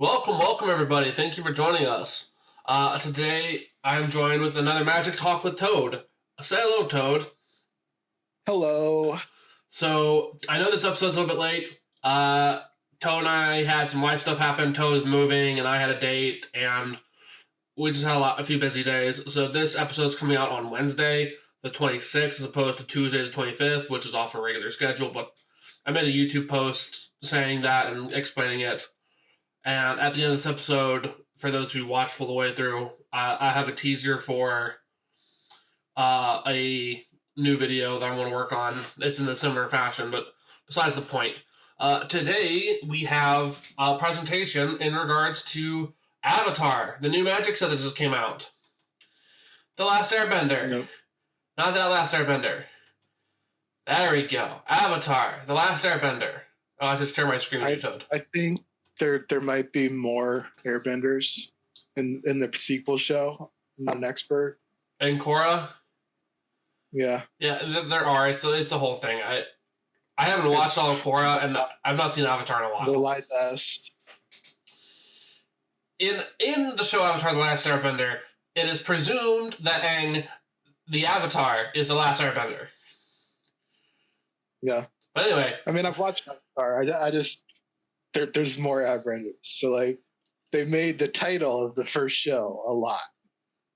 Welcome, everybody. Thank you for joining us. Today, I'm joined with another Magic Talk with Toad. Say hello, Toad. Hello. So, I know this episode's a little bit late. Toad and I had some life stuff happen. Toad was moving, and I had a date, and we just had a few busy days. So, this episode's coming out on Wednesday, the 26th, as opposed to Tuesday, the 25th, which is off our regular schedule. But I made a YouTube post saying that and explaining it. And at the end of this episode, for those who watched full the way through, I have a teaser for a new video that I want to work on. It's in a similar fashion, but besides the point. Today, we have a presentation in regards to Avatar, the new Magic set that just came out. The Last Airbender. Nope. Not that Last Airbender. There we go. Avatar, the Last Airbender. Oh, I just share my screen with you, Toad. I think there might be more Airbenders in the sequel show. I'm not an expert. And Korra? Yeah. Yeah, there are. It's a whole thing. I haven't watched all of Korra, and I've not seen Avatar in a while. The light best. In the show Avatar: The Last Airbender, it is presumed that Aang, the Avatar, is the Last Airbender. Yeah. But anyway. I mean, I've watched Avatar. I just... There's more Airbenders. So, like, they made the title of the first show a lot.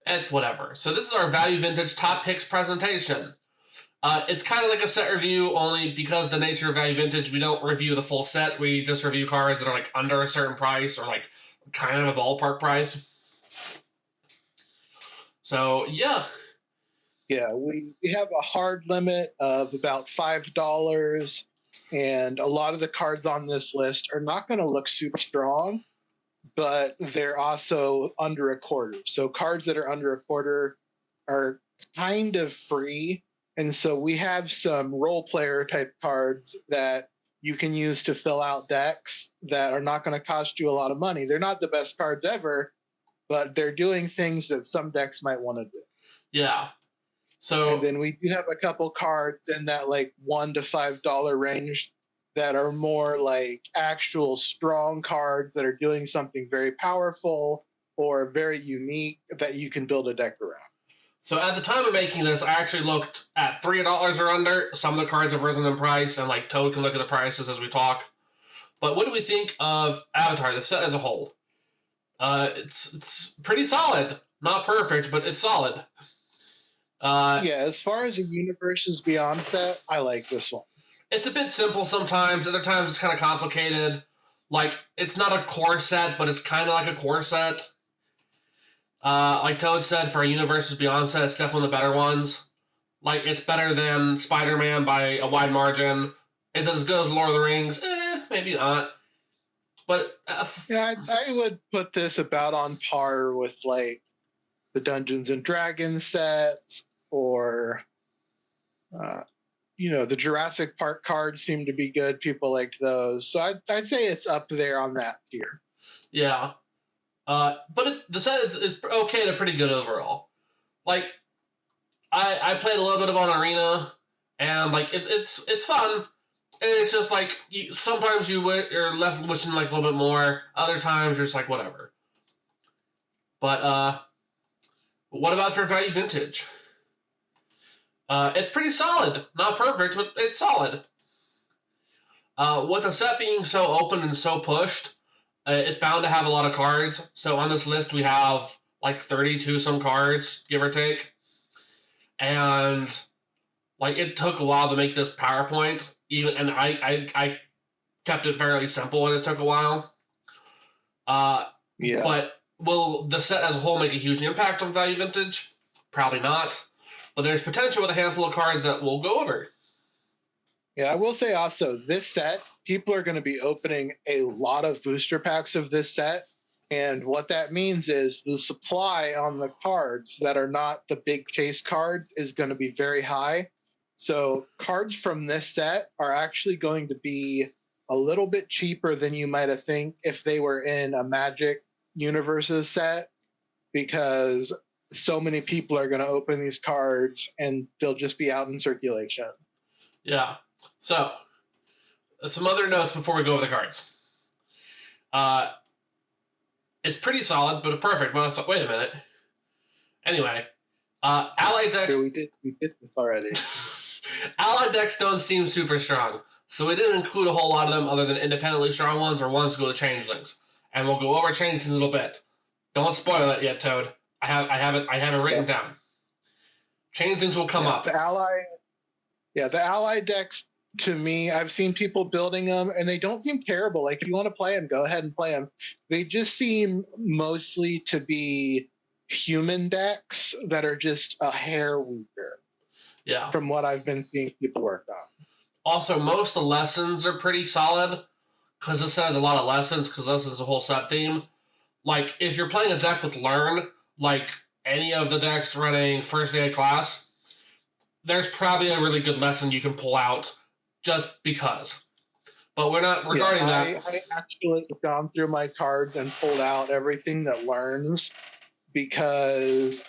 It's whatever. So this is our Value Vintage Top Picks presentation. It's kind of like a set review, only because the nature of Value Vintage, we don't review the full set. We just review cards that are, like, under a certain price or, like, kind of a ballpark price. So, yeah. Yeah, we have a hard limit of about $5. And a lot of the cards on this list are not going to look super strong, but they're also under a quarter. So cards that are under a quarter are kind of free. And so we have some role player type cards that you can use to fill out decks that are not going to cost you a lot of money. They're not the best cards ever, but they're doing things that some decks might want to do. Yeah. So, and then we do have a couple cards in that like $1 to $5 range that are more like actual strong cards that are doing something very powerful or very unique that you can build a deck around. So at the time of making this, I actually looked at $3 or under. Some of the cards have risen in price, and like Toad can look at the prices as we talk. But what do we think of Avatar, the set as a whole? It's pretty solid. Not perfect, but it's solid. Yeah, as far as a Universes Beyond set, I like this one. It's a bit simple sometimes. Other times it's kind of complicated. Like, it's not a core set, but it's kind of like a core set. Like Toad said, for a Universes Beyond set, it's definitely the better ones. Like, it's better than Spider-Man by a wide margin. Is it as good as Lord of the Rings? Maybe not. But yeah, I would put this about on par with, like, the Dungeons and Dragons sets, or the Jurassic Park cards seem to be good. People liked those, so I'd say it's up there on that tier. Yeah, but the set is okay to pretty good overall. Like, I played a little bit of on Arena, and like it's fun. And it's just like sometimes you're left wishing like a little bit more. Other times you're just like whatever. But what about for Value Vintage? It's pretty solid. Not perfect, but it's solid. With the set being so open and so pushed, it's bound to have a lot of cards. So on this list, we have like 32 some cards, give or take. And like it took a while to make this PowerPoint. And I kept it fairly simple, and it took a while. Yeah. But will the set as a whole make a huge impact on Value Vintage? Probably not. But there's potential with a handful of cards that we'll go over. Yeah, I will say also, this set, people are going to be opening a lot of booster packs of this set. And what that means is the supply on the cards that are not the big chase cards is going to be very high. So cards from this set are actually going to be a little bit cheaper than you might have think if they were in a Magic Universes set, because so many people are going to open these cards and they'll just be out in circulation. Yeah. So, some other notes before we go over the cards. It's pretty solid, but perfect. But wait a minute. Anyway, allied decks. Sure, we did this already. Allied decks don't seem super strong, so we didn't include a whole lot of them other than independently strong ones or ones go to changelings. And we'll go over changelings in a little bit. Don't spoil it yet, Toad. I have it written down. Changelings will come up. The ally decks, to me, I've seen people building them, and they don't seem terrible. Like, if you want to play them, go ahead and play them. They just seem mostly to be human decks that are just a hair weaker. Yeah. From what I've been seeing people work on. Also, most of the lessons are pretty solid, because this has a lot of lessons, because this is a whole set theme. Like, if you're playing a deck with Learn, like any of the decks running first day of class, there's probably a really good lesson you can pull out just because. But we're not regarding that. I actually have gone through my cards and pulled out everything that learns, because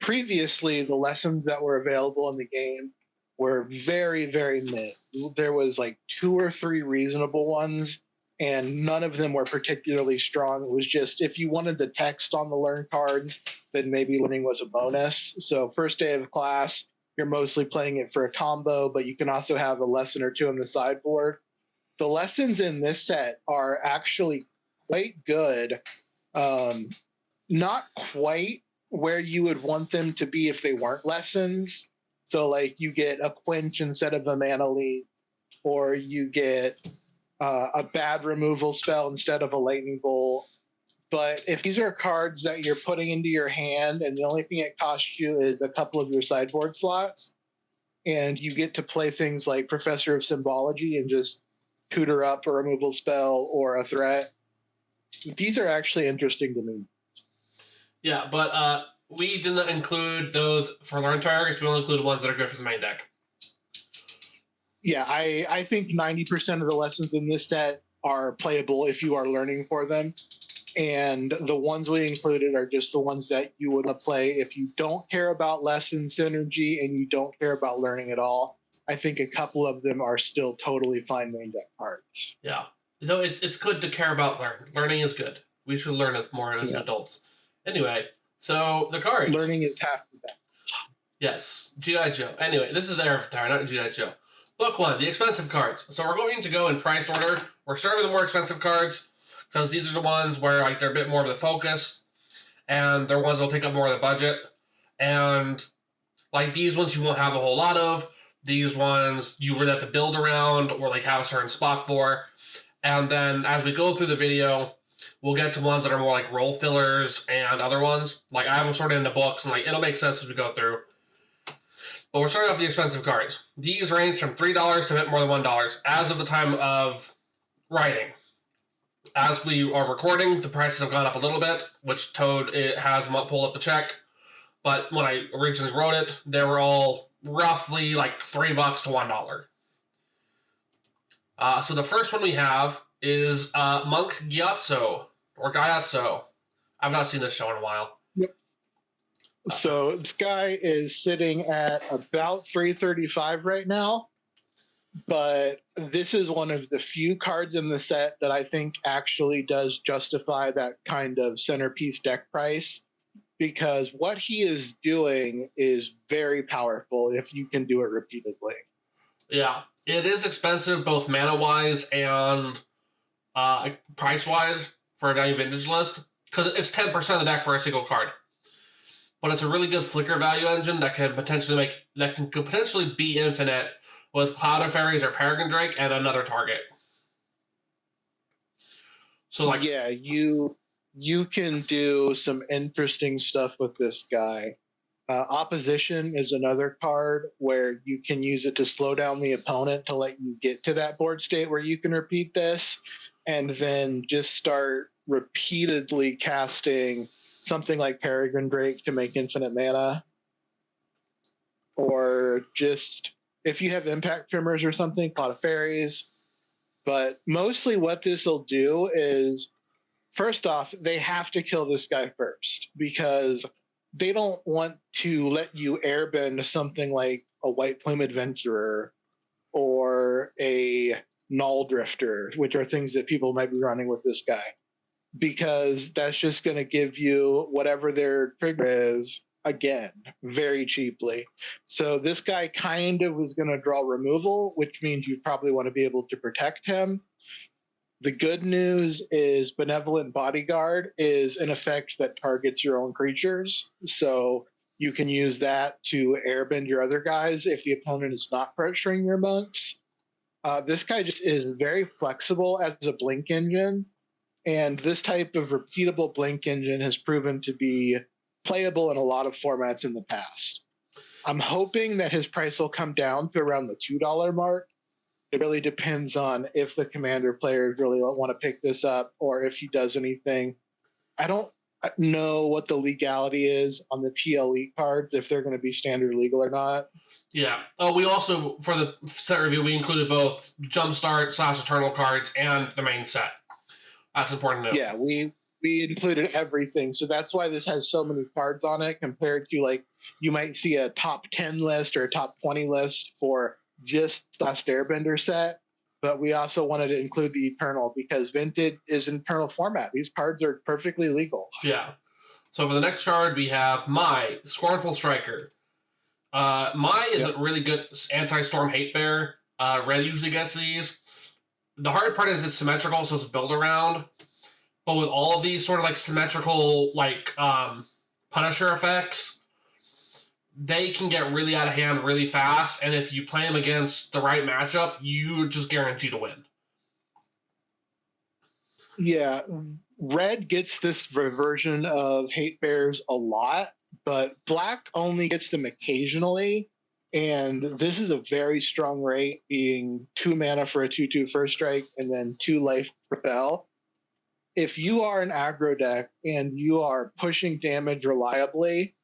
previously the lessons that were available in the game were very, very mid. There was like 2 or 3 reasonable ones, and none of them were particularly strong. It was just, if you wanted the text on the learn cards, then maybe learning was a bonus. So first day of class, you're mostly playing it for a combo, but you can also have a lesson or 2 on the sideboard. The lessons in this set are actually quite good. Not quite where you would want them to be if they weren't lessons. So, like, you get a quench instead of a mana leak, or you get a bad removal spell instead of a lightning bolt. But if these are cards that you're putting into your hand and the only thing it costs you is a couple of your sideboard slots, and you get to play things like Professor of Symbology and just tutor up a removal spell or a threat, these are actually interesting to me. Yeah, but we didn't include those for Learn targets. We only included ones that are good for the main deck. Yeah, I think 90% of the lessons in this set are playable if you are learning for them. And the ones we included are just the ones that you would play if you don't care about lesson synergy and you don't care about learning at all. I think a couple of them are still totally fine main deck cards. Yeah. So it's good to care about learning. Learning is good. We should learn more as adults. Anyway, so the cards. Learning is half the battle. Yes. G.I. Joe. Anyway, this is Avatar, not G.I. Joe. Book 1, the expensive cards. So we're going to go in price order. We're starting with the more expensive cards, because these are the ones where like they're a bit more of the focus, and they're ones that will take up more of the budget. And like these ones you won't have a whole lot of. These ones you really have to build around or like have a certain spot for. And then as we go through the video, we'll get to ones that are more like role fillers and other ones. Like I have them sorted into books, and like it'll make sense as we go through. But we're starting off the expensive cards. These range from $3 to a bit more than $1 as of the time of writing. As we are recording, the prices have gone up a little bit, which Toad has pulled up the check. But when I originally wrote it, they were all roughly like $3 to $1. So the first one we have is Monk Gyatso, or Gyatso. I've not seen this show in a while. Yep. So this guy is sitting at about 335 right now. But this is one of the few cards in the set that I think actually does justify that kind of centerpiece deck price, because what he is doing is very powerful if you can do it repeatedly. Yeah, it is expensive both mana-wise and price-wise for a value vintage list, because it's 10% of the deck for a single card. But it's a really good flicker value engine that can potentially be infinite with Cloud of Fairies or Peregrine Drake and another target. So like, yeah, you can do some interesting stuff with this guy. Opposition is another card where you can use it to slow down the opponent to let you get to that board state where you can repeat this, and then just start repeatedly casting something like Peregrine Drake to make infinite mana, or just if you have impact trimmers or something, Cloud of Fairies. But mostly what this will do is, first off, they have to kill this guy first, because they don't want to let you airbend something like a White Plume Adventurer or a Null Drifter, which are things that people might be running with this guy. because that's just going to give you whatever their trigger is again very cheaply. So this guy kind of was going to draw removal, which means you probably want to be able to protect him. The good news is Benevolent Bodyguard is an effect that targets your own creatures. So you can use that to airbend your other guys if the opponent is not pressuring your monks. This guy just is very flexible as a blink engine. And this type of repeatable blink engine has proven to be playable in a lot of formats in the past. I'm hoping that his price will come down to around the $2 mark. It really depends on if the commander players really want to pick this up or if he does anything. I don't know what the legality is on the TLE cards, if they're going to be standard legal or not. Yeah. Oh, we also, for the set review, we included both Jumpstart / Eternal cards and the main set. That's important to know. Yeah, we included everything. So that's why this has so many cards on it compared to, like, you might see a top 10 list or a top 20 list for just Last Airbender set. But we also wanted to include the Eternal because Vintage is an Eternal format. These cards are perfectly legal. Yeah. So for the next card, we have Mai, Scornful Striker. Mai is a really good anti-storm hate bear. Red usually gets these. The hard part is it's symmetrical, so it's a build around. But with all of these sort of like symmetrical, like Punisher effects, they can get really out of hand really fast. And if you play them against the right matchup, you're just guaranteed to win. Yeah, Red gets this version of hate bears a lot, but Black only gets them occasionally. And this is a very strong rate, being 2 mana for a 2/2 first strike and then 2 life for spell. If you are an aggro deck and you are pushing damage reliably,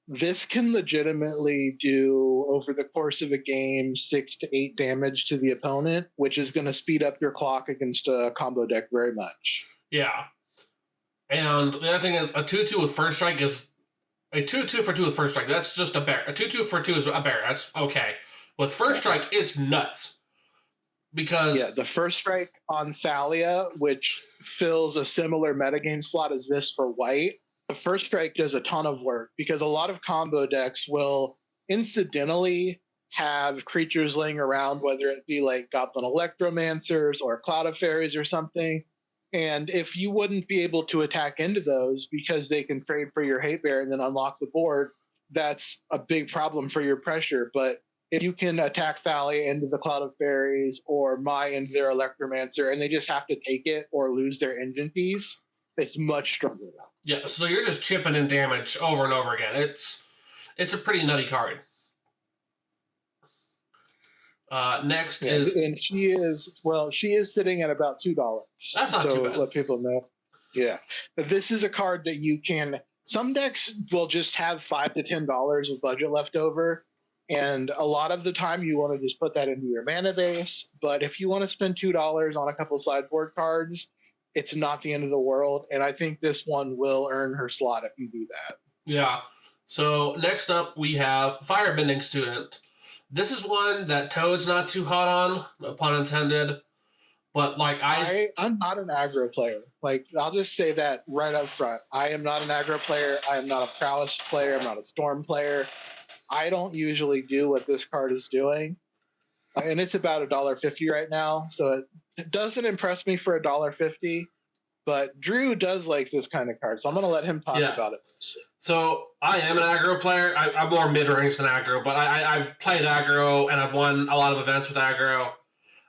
this can legitimately do, over the course of a game, 6 to 8 damage to the opponent, which is going to speed up your clock against a combo deck very much. Yeah. And the other thing is, a 2/2 with first strike is a 2/2 for 2 with first strike. That's just a bear. A 2/2 for 2 is a bear. That's okay. With first strike, it's nuts. Because the first strike on Thalia, which fills a similar metagame slot as this for white, the first strike does a ton of work because a lot of combo decks will incidentally have creatures laying around, whether it be like Goblin Electromancers or Cloud of Fairies or something. And if you wouldn't be able to attack into those because they can trade for your hate bear and then unlock the board, that's a big problem for your pressure. But if you can attack Thalia into the Cloud of Fairies or Mai into their Electromancer and they just have to take it or lose their engine piece, it's much stronger. Yeah, so you're just chipping in damage over and over again. It's a pretty nutty card. Next is... And she is sitting at about $2. That's not too bad. Let people know. Yeah. But this is a card that you can... Some decks will just have $5 to $10 of budget left over. And a lot of the time you want to just put that into your mana base. But if you want to spend $2 on a couple sideboard cards, it's not the end of the world. And I think this one will earn her slot if you do that. Yeah. So next up we have Firebending Student. This is one that Toad's not too hot on, no pun intended. But like I'm not an aggro player. Like, I'll just say that right up front. I am not an aggro player. I am not a prowess player. I'm not a storm player. I don't usually do what this card is doing. And it's about $1.50 right now. So it doesn't impress me for $1.50. But Drew does like this kind of card. So I'm going to let him talk about it. So I am an aggro player. I'm more mid-range than aggro. But I've played aggro and I've won a lot of events with aggro.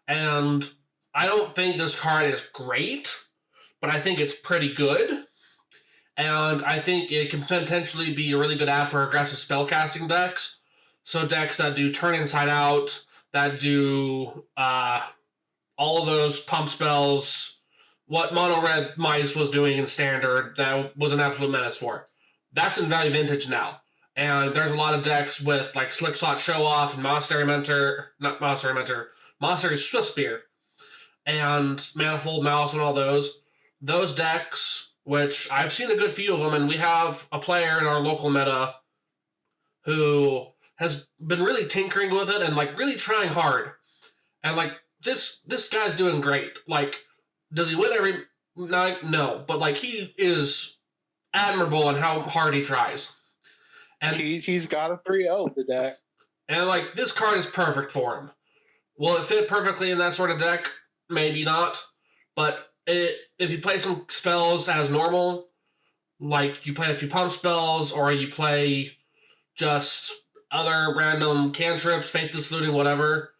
And I don't think this card is great. But I think it's pretty good. And I think it can potentially be a really good ad for aggressive spellcasting decks. So decks that do turn inside out, that do all of those pump spells, what Mono Red Mice was doing in Standard, that was an absolute menace for. That's in Value Vintage now. And there's a lot of decks with like Slick Slot Show Off and Monastery Swiftspear, and Manifold Mouse and all those. Those decks, which I've seen a good few of them, and we have a player in our local meta who has been really tinkering with it and like really trying hard. And like this guy's doing great. Like, does he win every No, but like he is admirable in how hard he tries. And he's got a 3-0 with the deck. And like this card is perfect for him. Will it fit perfectly in that sort of deck? Maybe not. But if you play some spells as normal, like you play a few pump spells, or you play just other random cantrips, faithless looting, whatever,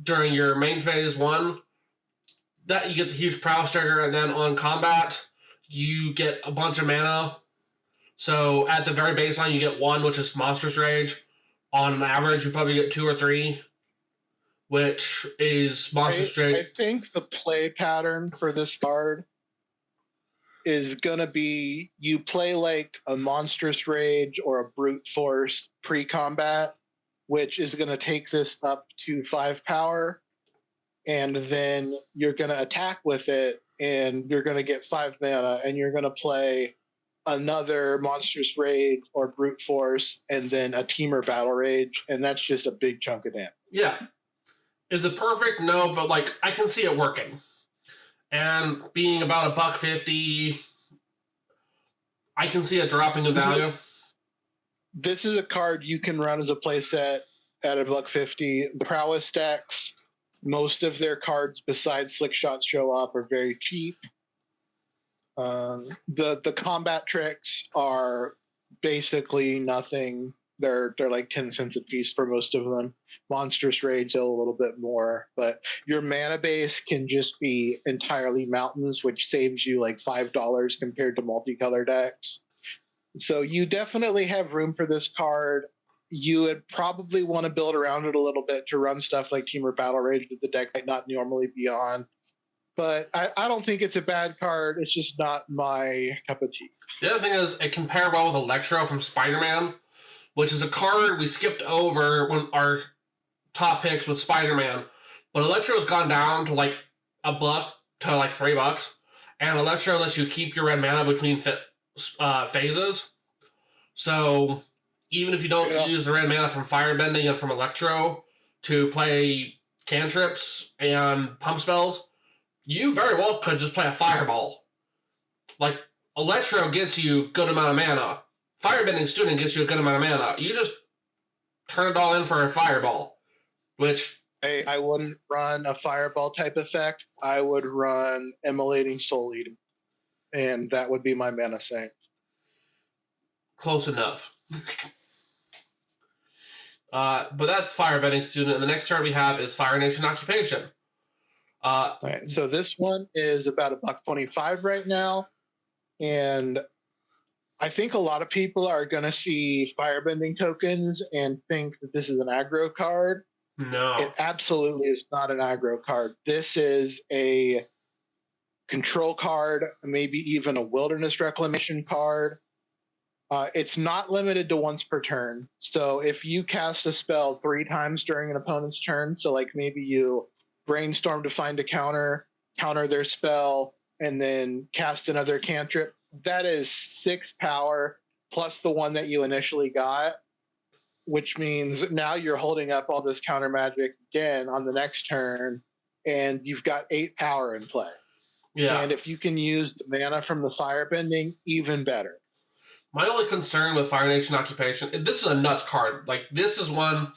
during your main phase 1, that you get the huge prowess trigger, and then on combat, you get a bunch of mana. So at the very baseline, you get 1, which is Monstrous Rage. On average, you probably get 2 or 3, which is Monstrous Rage. I think the play pattern for this card is going to be you play like a Monstrous Rage or a Brute Force pre-combat, which is going to take this up to 5 power, and then you're going to attack with it, and you're going to get 5 mana, and you're going to play another Monstrous Rage or Brute Force, and then a Teamer Battle Rage, and that's just a big chunk of damage. Yeah. Is it perfect? No, but like I can see it working. And being about $1.50, I can see it dropping in value. This is a card you can run as a playset at $1.50. The prowess stacks, most of their cards besides Slick Shot Show Off are very cheap. The combat tricks are basically nothing. They're like 10 cents a piece for most of them. Monstrous Rage a little bit more, but your mana base can just be entirely mountains, which saves you like $5 compared to multicolor decks. So you definitely have room for this card. You would probably want to build around it a little bit to run stuff like Teamer Battle Rage that the deck might not normally be on. But I don't think it's a bad card. It's just not my cup of tea. The other thing is it can pair well with Electro from Spider-Man, which is a card we skipped over when our top picks with Spider-Man. But Electro's gone down to like $1 to like $3. And Electro lets you keep your red mana between phases. So even if you don't use the red mana from Firebending and from Electro to play cantrips and pump spells, you very well could just play a Fireball. Like, Electro gets you a good amount of mana. Firebending Student gets you a good amount of mana. You just turn it all in for a Fireball, which... I wouldn't run a Fireball type effect. I would run Immolating Soul Eater, and that would be my mana sink. Close enough. But that's Firebending Student, and the next card we have is Fire Nation Occupation. All right, so this one is about $1.25 right now, and I think a lot of people are going to see Firebending tokens and think that this is an aggro card. No. It absolutely is not an aggro card. This is a control card, maybe even a Wilderness Reclamation card. It's not limited to once per turn. So if you cast a spell 3 times during an opponent's turn, so like maybe you brainstorm to find a counter their spell, and then cast another cantrip, that is 6 power plus the one that you initially got, which means now you're holding up all this counter magic again on the next turn, and you've got 8 power in play. Yeah. And if you can use the mana from the Firebending, even better. My only concern with Fire Nation Occupation, this is a nuts card. Like, this is one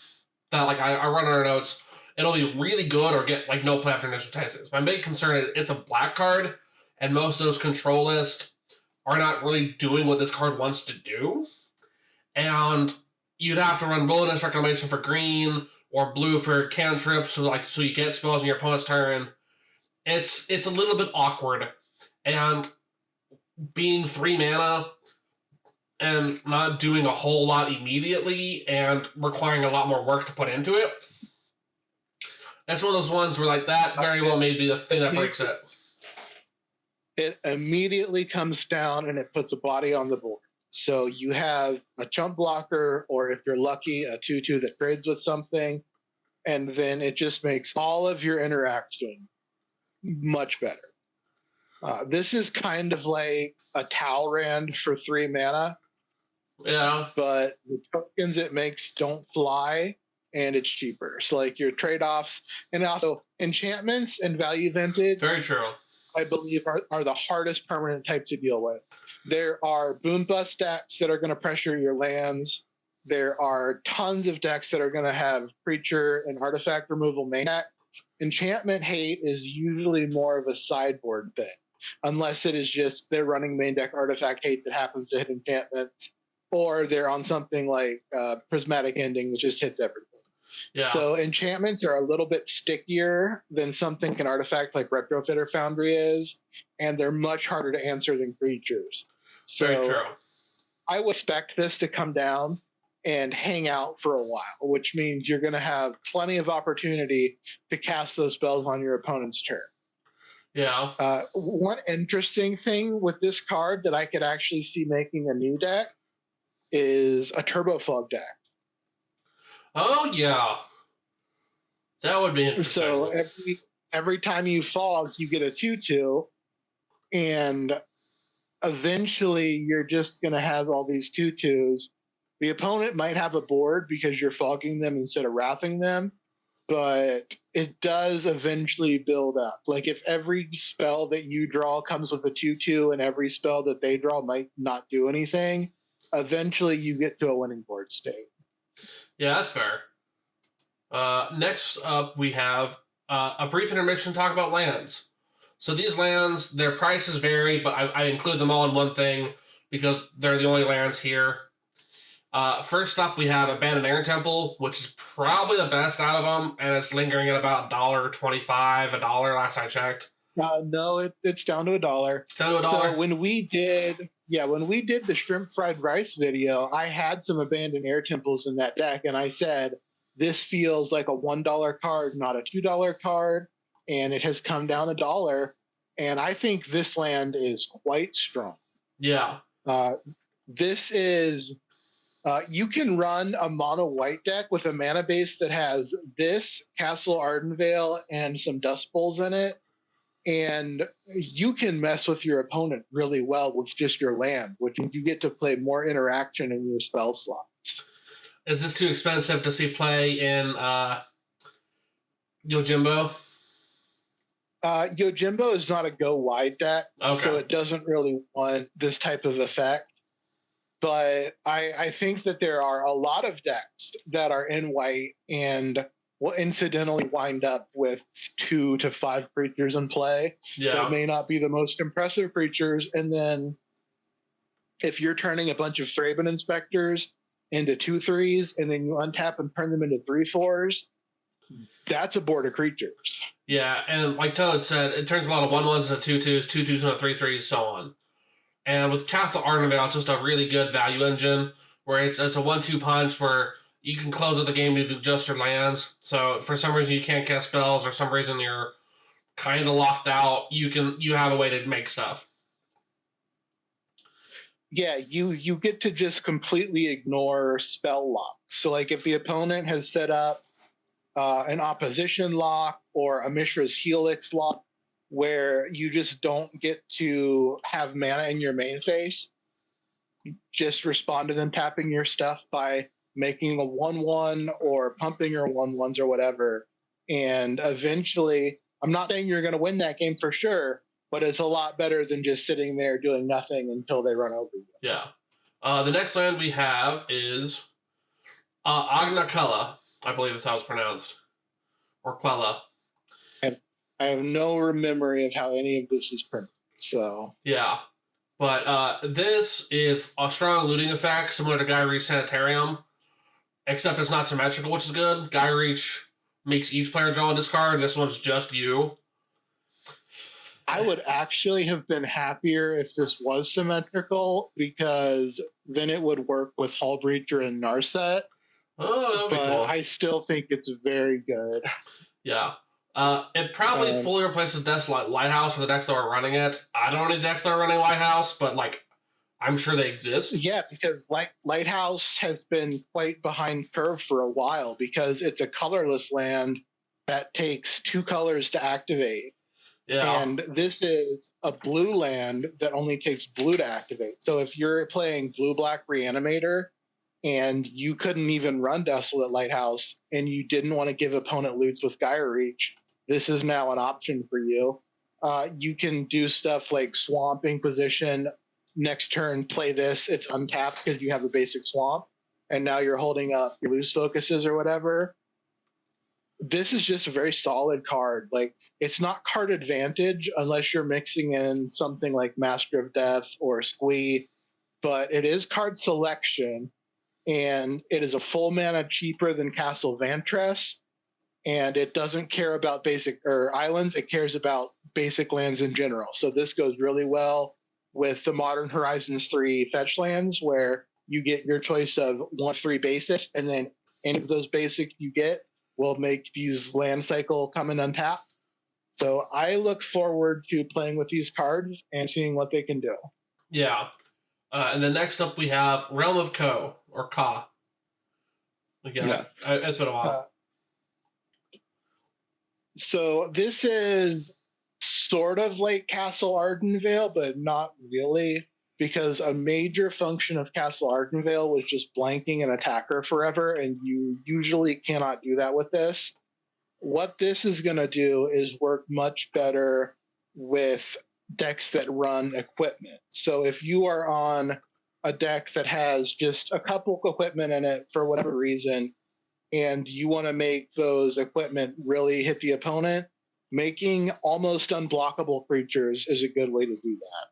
that, like, I run our notes. It'll be really good or get, like, no play after initial tastes. My big concern is it's a black card, and most of those control lists are not really doing what this card wants to do. And you'd have to run Wilderness Reclamation for green or blue for cantrips, so you get spells in your opponent's turn. It's a little bit awkward. And being 3 mana and not doing a whole lot immediately and requiring a lot more work to put into it, that's one of those ones where, like, that very well may be the thing that breaks it. It immediately comes down and it puts a body on the board. So you have a chump blocker, or if you're lucky, a 2/2 that trades with something, and then it just makes all of your interaction much better. This is kind of like a Talrand for 3 mana. Yeah. But the tokens it makes don't fly, and it's cheaper. So, like, your trade-offs, and also enchantments and value vintage. Very true. I believe, are the hardest permanent type to deal with. There are boom bust decks that are going to pressure your lands. There are tons of decks that are going to have creature and artifact removal main deck. Enchantment hate is usually more of a sideboard thing, unless it is just they're running main deck artifact hate that happens to hit enchantments, or they're on something like prismatic ending that just hits everything. Yeah. So enchantments are a little bit stickier than something an artifact like Retrofitter Foundry is, and they're much harder to answer than creatures. So Very true. I would expect this to come down and hang out for a while, which means you're going to have plenty of opportunity to cast those spells on your opponent's turn. Yeah. One interesting thing with this card that I could actually see making a new deck is a Turbo Fog deck. Oh, yeah. That would be interesting. So every time you fog, you get a 2/2, and eventually you're just going to have all these 2/2s. The opponent might have a board because you're fogging them instead of wrathing them, but it does eventually build up. Like if every spell that you draw comes with a 2/2 and every spell that they draw might not do anything, eventually you get to a winning board state. Yeah, that's fair. Next up, we have a brief intermission to talk about lands. So these lands, their prices vary, but I include them all in one thing because they're the only lands here. First up, we have Abandoned Air Temple, which is probably the best out of them, and it's lingering at about $1.25, $1 last I checked. No, it's down to $1. It's down to $1. So when we did the shrimp fried rice video, I had some Abandoned Air Temples in that deck, and I said, this feels like a $1 card, not a $2 card, and it has come down $1, and I think this land is quite strong. Yeah. This is... you can run a mono white deck with a mana base that has this, Castle Ardenvale, and some Dust Bowls in it, and you can mess with your opponent really well with just your land, which you get to play more interaction in your spell slots. Is this too expensive to see play in Yojimbo? Yojimbo is not a go wide deck, so it doesn't really want this type of effect. But I think that there are a lot of decks that are in white and will incidentally wind up with 2 to 5 creatures in play. Yeah. That may not be the most impressive creatures. And then if you're turning a bunch of Thraben Inspectors into 2/3s and then you untap and turn them into 3/4s, that's a board of creatures. Yeah, and like Toad said, it turns a lot of 1/1s into 2/2s, 2/2s into 3/3s, so on. And with Castle Ardenvale, it's just a really good value engine where it's a 1-2 punch where you can close out the game with just your lands. So for some reason you can't cast spells or some reason you're kind of locked out, you have a way to make stuff. Yeah, you get to just completely ignore spell lock. So like if the opponent has set up an opposition lock or a Mishra's Helix lock, where you just don't get to have mana in your main phase, just respond to them tapping your stuff by making a 1/1 or pumping your 1/1s or whatever. And eventually, I'm not saying you're going to win that game for sure, but it's a lot better than just sitting there doing nothing until they run over you. Yeah. The next land we have is Agnakella, I believe is how it's pronounced. Or Quella. I have no memory of how any of this is printed. So yeah, but this is a strong looting effect similar to Guy Reach Sanitarium, except it's not symmetrical, which is good. Guy Reach makes each player draw and discard. This one's just you. I would actually have been happier if this was symmetrical, because then it would work with Hull Breacher and Narset. Oh, that'd be cool. I still think it's very good. Yeah. It probably fully replaces Desolate Lighthouse for the decks that are running it. I don't know any decks that are running Lighthouse, but I'm sure they exist. Yeah, because Lighthouse has been quite behind curve for a while because it's a colorless land that takes 2 colors to activate. Yeah. And this is a blue land that only takes blue to activate. So if you're playing blue-black Reanimator and you couldn't even run Desolate Lighthouse and you didn't want to give opponent loots with Gaia Reach, this is now an option for you. You can do stuff like Swamp Inquisition. Next turn, play this. It's untapped because you have a basic Swamp, and now you're holding up your loose focuses or whatever. This is just a very solid card. Like, it's not card advantage unless you're mixing in something like Master of Death or Squee, but it is card selection, and it is a full mana cheaper than Castle Vantress, and it doesn't care about basic or islands. It cares about basic lands in general. So this goes really well with the Modern Horizons 3 fetch lands, where you get your choice of 1-3 basics, and then any of those basics you get will make these land cycle come in untapped. So I look forward to playing with these cards and seeing what they can do. Yeah. And then next up we have Realm of Ko, or Ka. Again, yeah. It's been a while. So this is sort of like Castle Ardenvale, but not really, because a major function of Castle Ardenvale was just blanking an attacker forever, and you usually cannot do that with this. What this is going to do is work much better with decks that run equipment. So if you are on a deck that has just a couple equipment in it for whatever reason, and you want to make those equipment really hit the opponent, making almost unblockable creatures is a good way to do that.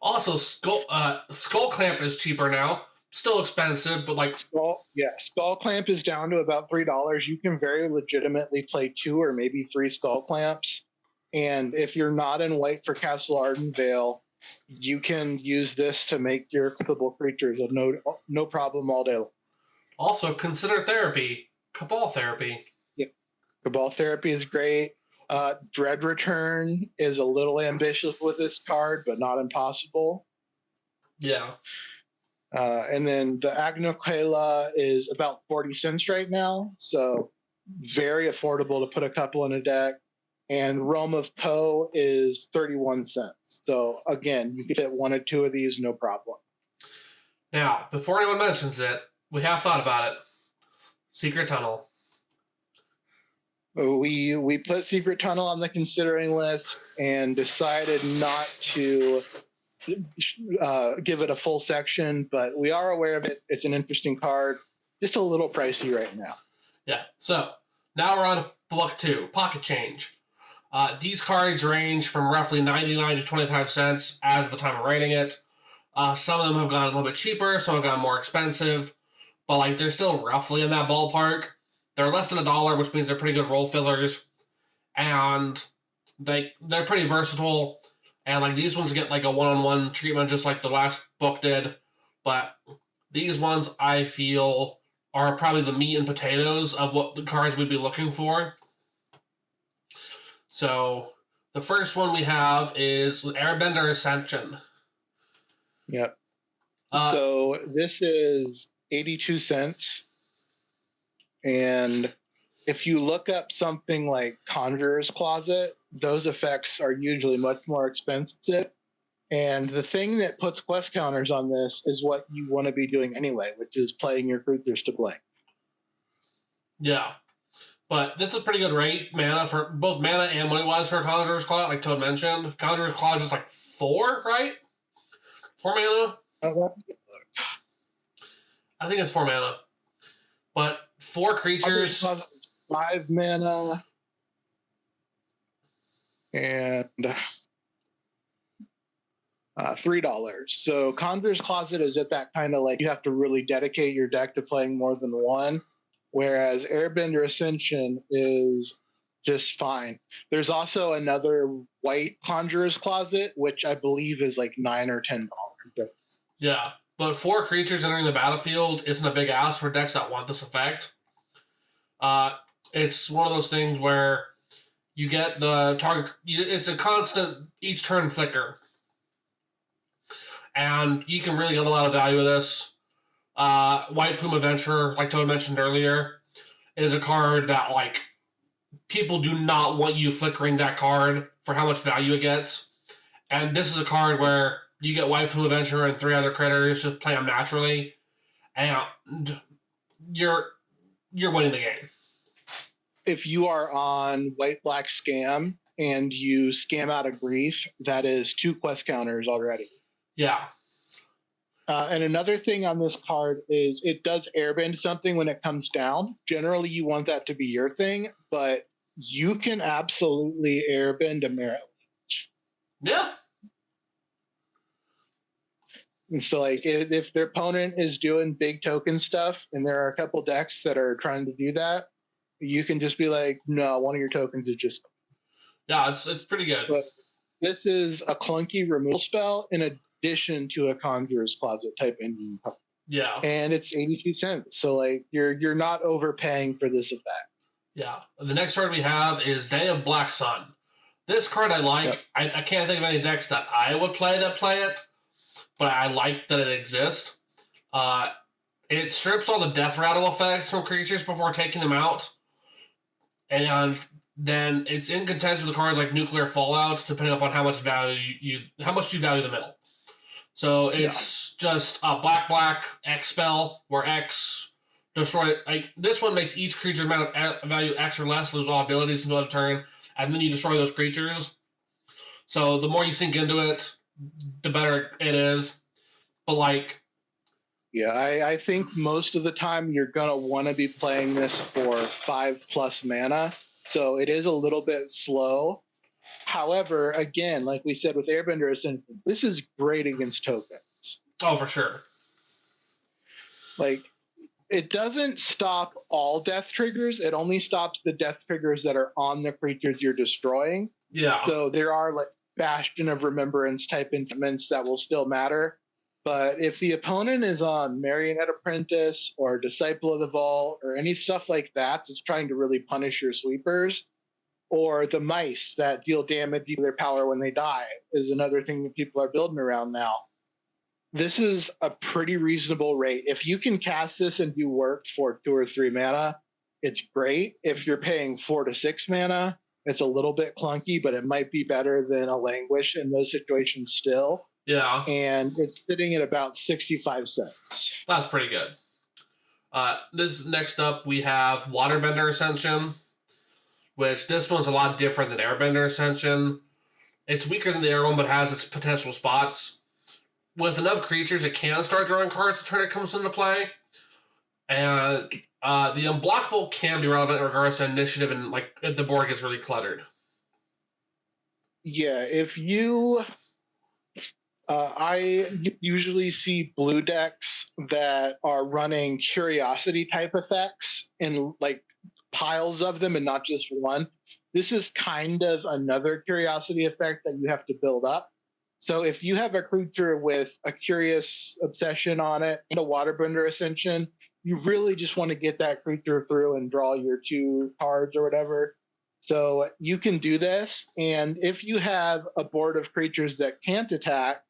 Also, Skull Clamp is cheaper now. Still expensive, but like... Skull Clamp is down to about $3. You can very legitimately play 2 or maybe 3 Skull Clamps. And if you're not in white for Castle Ardenvale, you can use this to make your clippable creatures of no problem all day long. Also, consider Therapy. Cabal Therapy. Yeah. Cabal Therapy is great. Dread Return is a little ambitious with this card, but not impossible. Yeah. And then the Agnoquela is about 40 cents right now, so very affordable to put a couple in a deck. And Realm of Ko is 31 cents. So again, you can get 1 or 2 of these, no problem. Now, before anyone mentions it, we have thought about it. Secret Tunnel. We put Secret Tunnel on the considering list and decided not to give it a full section, but we are aware of it. It's an interesting card. Just a little pricey right now. Yeah. So now we're on to Book 2, Pocket Change. These cards range from roughly 99 to 25 cents as of the time of writing it. Some of them have gone a little bit cheaper, some have gone more expensive, but like they're still roughly in that ballpark. They're less than $1, which means they're pretty good role fillers, and they're pretty versatile. And like these ones get like a one-on-one treatment, just like the last book did. But these ones I feel are probably the meat and potatoes of what the cards we'd be looking for. So the first one we have is Airbender Ascension. Yep. So this is 82 cents. And if you look up something like Conjurer's Closet, those effects are usually much more expensive. And the thing that puts quest counters on this is what you want to be doing anyway, which is playing your creatures to blank. Yeah. But this is a pretty good rate, mana, for both mana and money-wise for Conjurer's Closet, like Toad mentioned. Conjurer's Closet is like 4, right? 4 mana? I think it's 4 mana. But 4 creatures... 5 mana. And $3. So Conjurer's Closet is at that kind of like you have to really dedicate your deck to playing more than one, whereas Airbender Ascension is just fine. There's also another white Conjurer's Closet, which I believe is like $9 or $10. Yeah, but 4 creatures entering the battlefield isn't a big ask for decks that want this effect. It's one of those things where you get the target... It's a constant each turn flicker. And you can really get a lot of value with this. White Plume Adventurer, like Toad mentioned earlier, is a card that, like, people do not want you flickering that card for how much value it gets. And this is a card where you get White Plume Adventurer and 3 other critters, just play them naturally, and you're winning the game. If you are on White Black Scam and you scam out a grief, that is 2 quest counters already. Yeah. And another thing on this card is it does airbend something when it comes down. Generally, you want that to be your thing, but you can absolutely airbend a merit. Yeah. And so, like, if their opponent is doing big token stuff, and there are a couple decks that are trying to do that, you can just be like, no, one of your tokens is just. Yeah, it's pretty good. But this is a clunky removal spell in addition to a Conjurer's Closet type engine. Yeah. And it's 82 cents. So, like, you're not overpaying for this effect. Yeah. The next card we have is Day of Black Sun. This card I like. Yep. I can't think of any decks that I would play it, but I like that it exists. It strips all the death rattle effects from creatures before taking them out. And then it's in contention with cards like Nuclear Fallout, depending upon how much you value the mill. So it's just a black X spell where X destroy. Like this one makes each creature amount of value X or less, lose all abilities until end of turn, and then you destroy those creatures. So the more you sink into it, the better it is. But like, yeah, I think most of the time you're gonna want to be playing this for 5+ mana, so it is a little bit slow. However, again, like we said with Airbender Ascension, this is great against tokens. Oh, for sure. Like, it doesn't stop all death triggers. It only stops the death triggers that are on the creatures you're destroying. Yeah. So there are like Bastion of Remembrance type enchantments that will still matter. But if the opponent is on Marionette Apprentice or Disciple of the Vault or any stuff like that that's trying to really punish your sweepers, or the mice that deal damage to their power when they die is another thing that people are building around now. This is a pretty reasonable rate. If you can cast this and do work for 2 or 3 mana, it's great. If you're paying 4 to 6 mana, it's a little bit clunky, but it might be better than a Languish in those situations still. Yeah. And it's sitting at about 65 cents. That's pretty good. This next up, we have Waterbender Ascension, which this one's a lot different than Airbender Ascension. It's weaker than the Air one, but has its potential spots. With enough creatures, it can start drawing cards the turn it comes into play. And the unblockable can be relevant in regards to initiative and like if the board gets really cluttered. Yeah, if you... I usually see blue decks that are running curiosity type effects in like piles of them and not just one. This is kind of another curiosity effect that you have to build up. So if you have a creature with a curious obsession on it and a Waterbender Ascension, you really just want to get that creature through and draw your 2 cards or whatever. So you can do this. And if you have a board of creatures that can't attack,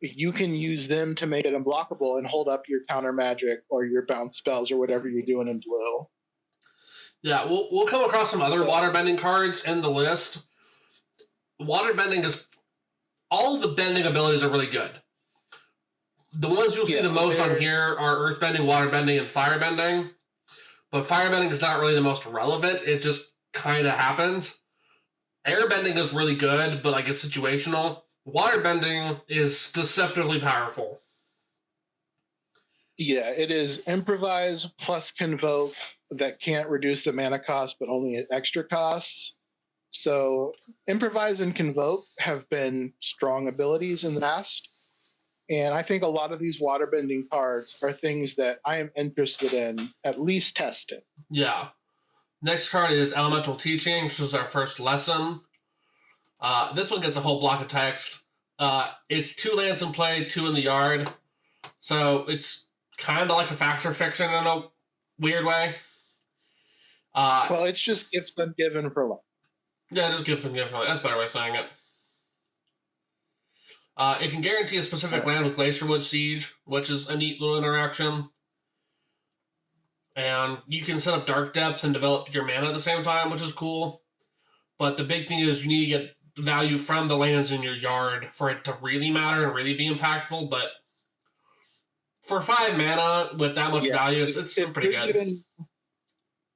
you can use them to make it unblockable and hold up your counter magic or your bounce spells or whatever you're doing in blue. Yeah, we'll come across some other waterbending cards in the list. Waterbending is... all of the bending abilities are really good. The ones you'll see the most on here are earthbending, waterbending, and firebending. But firebending is not really the most relevant. It just kind of happens. Airbending is really good, but like it's situational. Waterbending is deceptively powerful. Yeah, it is improvise plus convoke that can't reduce the mana cost, but only at extra costs. So improvise and convoke have been strong abilities in the past. And I think a lot of these waterbending cards are things that I am interested in at least testing. Yeah. Next card is Elemental Teaching, which is our first lesson. This one gets a whole block of text. It's 2 lands in play, 2 in the yard. So it's kind of like a Fact or Fiction in a weird way. Well, it's just gifts ungiven for life. Yeah, just give them gift. That's a better way of saying it. It can guarantee a specific land with Glacierwood Siege, which is a neat little interaction. And you can set up Dark Depth and develop your mana at the same time, which is cool. But the big thing is you need to get value from the lands in your yard for it to really matter and really be impactful. But for 5 mana with that much value, it's pretty good.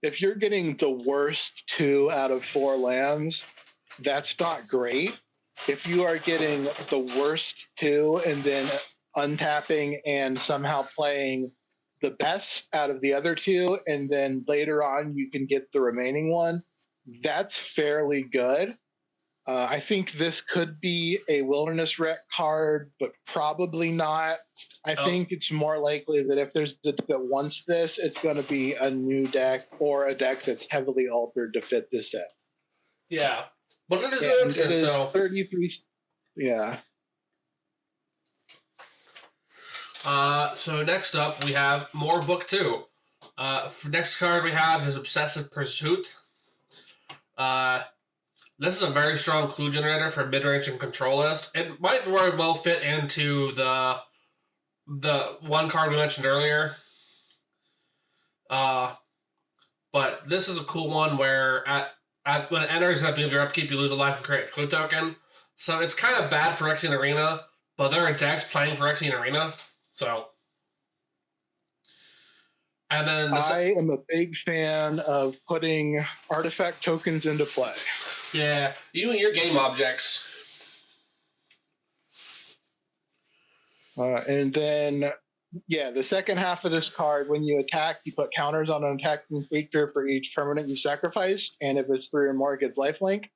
If you're getting the worst 2 out of 4 lands, that's not great. If you are getting the worst two and then untapping and somehow playing the best out of the other two, and then later on you can get the remaining one, that's fairly good. I think this could be a wilderness wreck card, but probably not. I think it's more likely that if there's a deck that wants this, it's going to be a new deck or a deck that's heavily altered to fit this set. Yeah. But it is And instant, it is so 33. Yeah. So next up, we have more book 2. For next card we have is Obsessive Pursuit. This is a very strong clue generator for mid-range and control list. It might very well fit into the one card we mentioned earlier. But this is a cool one where when it enters at the end of your upkeep, you lose a life and create a clue token. So it's kind of bad for Rexian Arena, but there are decks playing for Rexian Arena. So, and then I am a big fan of putting artifact tokens into play. Yeah, you and your game objects. And then, the second half of this card, when you attack, you put counters on an attacking creature for each permanent you sacrificed, and if it's 3 or more, it gets lifelink.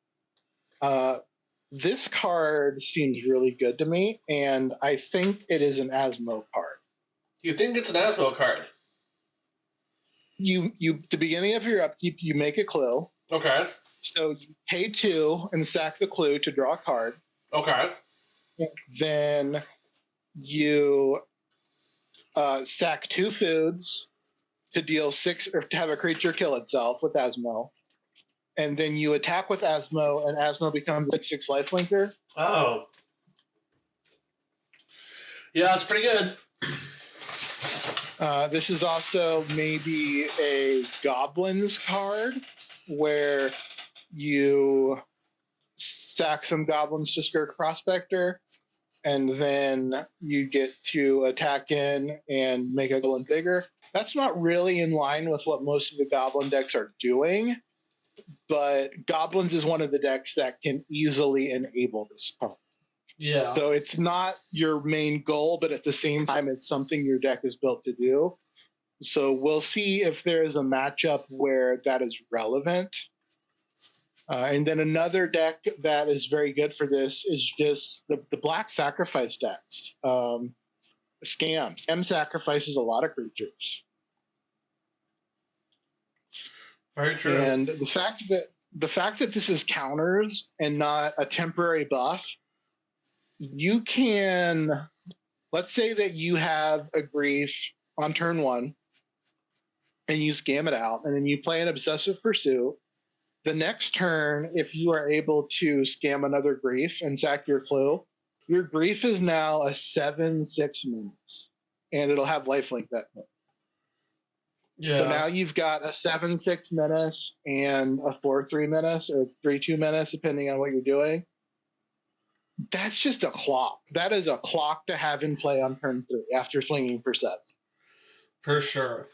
This card seems really good to me, and I think it is an Asmo card. You think it's an Asmo card? You the beginning of your upkeep, you make a clue. Okay. So you pay 2 and sack the clue to draw a card. Okay. Then you sack 2 foods to deal 6 or to have a creature kill itself with Asmo. And then you attack with Asmo, and Asmo becomes a 6 lifelinker. Oh. Yeah, that's pretty good. This is also maybe a Goblins card where you sack some Goblins to Skirk Prospector, and then you get to attack in and make a Goblin bigger. That's not really in line with what most of the Goblin decks are doing, but Goblins is one of the decks that can easily enable this card. Yeah. So it's not your main goal, but at the same time, it's something your deck is built to do. So we'll see if there is a matchup where that is relevant. And then another deck that is very good for this is just the black sacrifice decks. Scam. Scam sacrifices a lot of creatures. Very true. And the fact that this is counters and not a temporary buff, you can, let's say that you have a grief on turn 1 and you scam it out, and then you play an Obsessive Pursuit. The next turn, if you are able to scam another grief and sack your clue, your grief is now a 7/6 menace, and it'll have lifelink that way. Yeah. So now you've got a 7/6 menace and a 4/3 menace, or 3/2 menace, depending on what you're doing. That's just a clock. That is a clock to have in play on turn 3 after swinging for 7. For sure.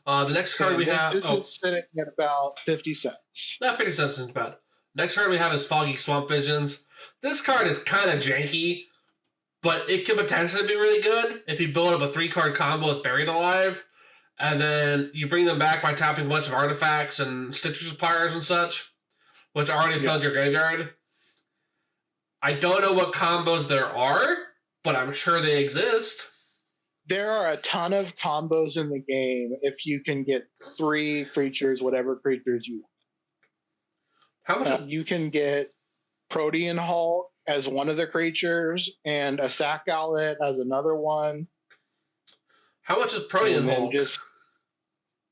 The next card we have... This is sitting at about 50 cents. Not 50 cents isn't bad. Next card we have is Foggy Swamp Visions. This card is kind of janky, but it could potentially be really good if you build up a 3-card combo with Buried Alive, and then you bring them back by tapping a bunch of artifacts and Stitcher Suppliers and such, which already filled your graveyard. I don't know what combos there are, but I'm sure they exist. There are a ton of combos in the game if you can get 3 creatures, whatever creatures you want. How much? You can get Protean Hulk as one of the creatures and a Sack Outlet as another one. How much is Protean Hulk?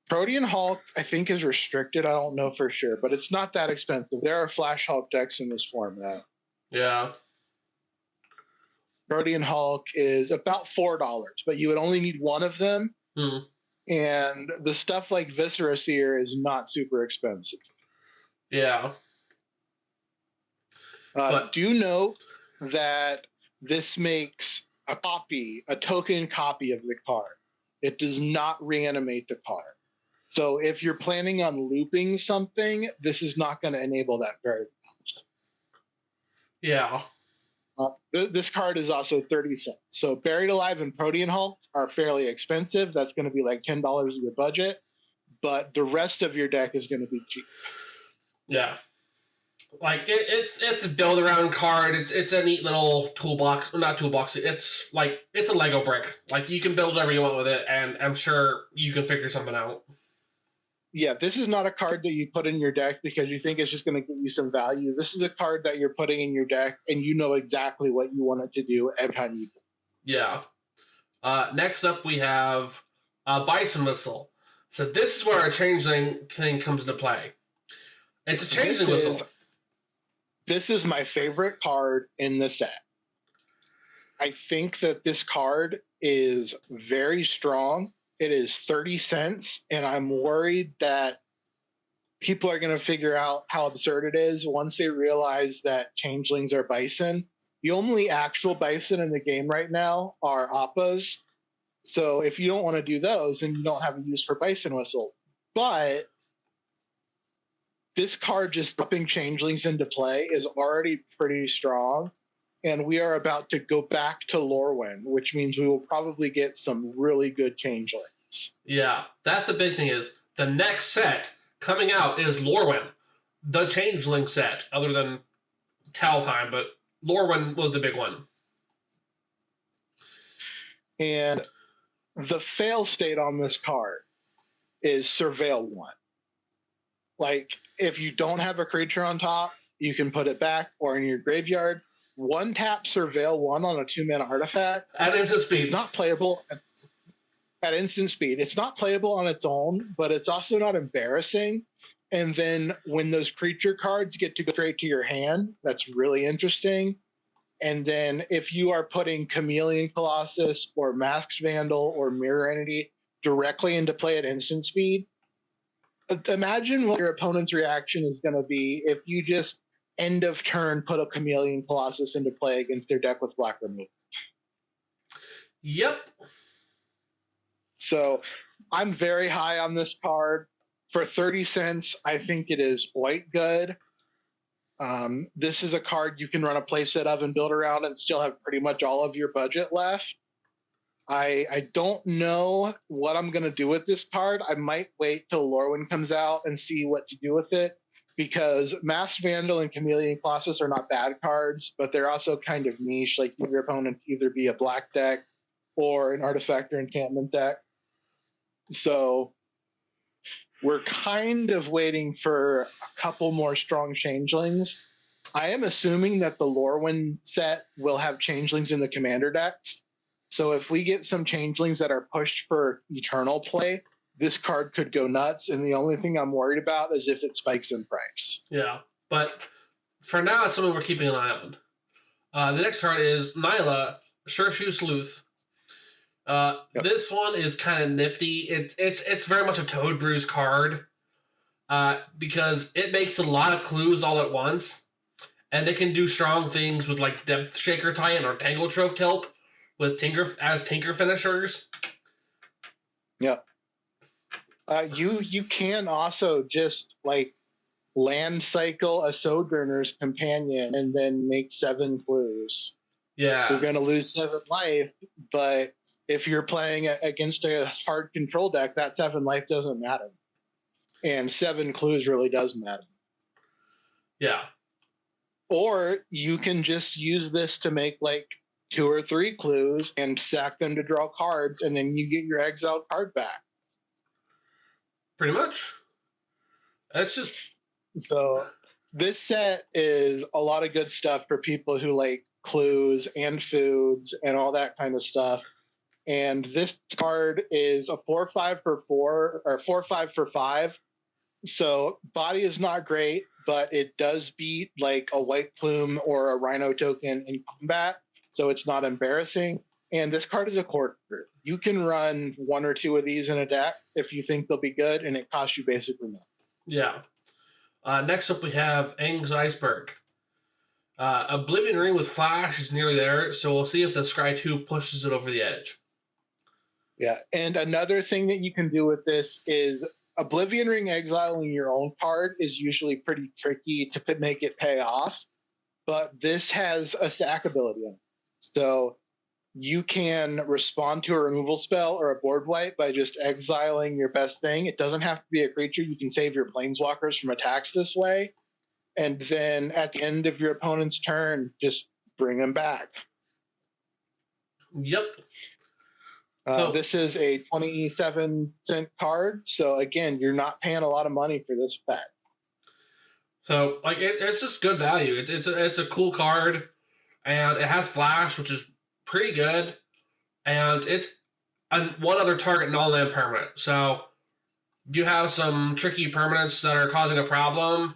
Protean Hulk, I think, is restricted. I don't know for sure, but it's not that expensive. There are Flash Hulk decks in this format. Yeah. Protean Hulk is about $4, but you would only need one of them. Hmm. And the stuff like Viscera Seer is not super expensive. Yeah. Do note that this makes a token copy of the card. It does not reanimate the card. So if you're planning on looping something, this is not going to enable that very Yeah. This card is also 30 cents. So Buried Alive and Protean Hulk are fairly expensive. That's going to be like $10 of your budget, but the rest of your deck is going to be cheap. Yeah. Like it's a build around card. It's a neat little toolbox. Well, not toolbox. It's a Lego brick. Like you can build whatever you want with it, and I'm sure you can figure something out. Yeah, this is not a card that you put in your deck because you think it's just going to give you some value. This is a card that you're putting in your deck, and you know exactly what you want it to do every time you do it. Yeah. Next up, we have Bison Whistle. So this is where our changeling thing comes into play. It's a changeling whistle. This is my favorite card in the set. I think that this card is very strong. It is 30 cents, and I'm worried that people are going to figure out how absurd it is once they realize that changelings are bison. The only actual bison in the game right now are appas. So if you don't want to do those, then you don't have a use for Bison Whistle. But this card just dropping changelings into play is already pretty strong. And we are about to go back to Lorwyn, which means we will probably get some really good changelings. Yeah, that's the big thing is the next set coming out is Lorwyn, the changeling set, other than Talheim, but Lorwyn was the big one. And the fail state on this card is Surveil 1. Like, if you don't have a creature on top, you can put it back or in your graveyard. One tap Surveil 1 on a 2-mana artifact at instant speed. It's not playable at instant speed. It's not playable on its own, but it's also not embarrassing. And then when those creature cards get to go straight to your hand, that's really interesting. And then if you are putting Chameleon Colossus or Masked Vandal or Mirror Entity directly into play at instant speed, imagine what your opponent's reaction is going to be if you just end of turn put a Chameleon Colossus into play against their deck with black removal. Yep. So I'm very high on this card. For 30 cents, I think it is quite good. This is a card you can run a playset of and build around and still have pretty much all of your budget left. I don't know what I'm going to do with this card. I might wait till Lorwyn comes out and see what to do with it, because Masked Vandal and Chameleon Colossus are not bad cards, but they're also kind of niche. Like, your opponent either be a black deck or an artifact or enchantment deck. So we're kind of waiting for a couple more strong changelings. I am assuming that the Lorwyn set will have changelings in the commander decks. So if we get some changelings that are pushed for eternal play, this card could go nuts. And the only thing I'm worried about is if it spikes in price. Yeah, but for now, it's something we're keeping an eye on. The next card is Nyla, Sure Shoe Sleuth. Yep. This one is kind of nifty. It's very much a ToadBrews card because it makes a lot of clues all at once, and it can do strong things with like Depth Shaker Titan or Tangle Trove Kelp with Tinker finishers. Yep. You can also just like land cycle a Sojourner's Companion and then make 7 clues. Yeah. You're going to lose 7 life, but if you're playing against a hard control deck, that 7 life doesn't matter. And 7 clues really does matter. Yeah. Or you can just use this to make like 2 or 3 clues and sack them to draw cards, and then you get your exiled card back. Pretty much. That's just... So this set is a lot of good stuff for people who like clues and foods and all that kind of stuff. And this card is a 4/5 for 4 or 4/5 for 5. So body is not great, but it does beat like a White Plume or a Rhino token in combat. So it's not embarrassing. And this card is a quarter. You can run 1 or 2 of these in a deck if you think they'll be good, and it costs you basically nothing. Yeah. Next up, we have Aang's Iceberg. Oblivion Ring with Flash is nearly there, so we'll see if the Scry 2 pushes it over the edge. Yeah, and another thing that you can do with this is Oblivion Ring exiling your own card is usually pretty tricky to make it pay off, but this has a sack ability in it. So you can respond to a removal spell or a board wipe by just exiling your best thing. It doesn't have to be a creature. You can save your planeswalkers from attacks this way. And then at the end of your opponent's turn, just bring them back. Yep. So this is a 27-cent card. So again, you're not paying a lot of money for this effect. So like it's just good value. It's a cool card, and it has flash, which is pretty good, and it's one other target non-land permanent. So you have some tricky permanents that are causing a problem.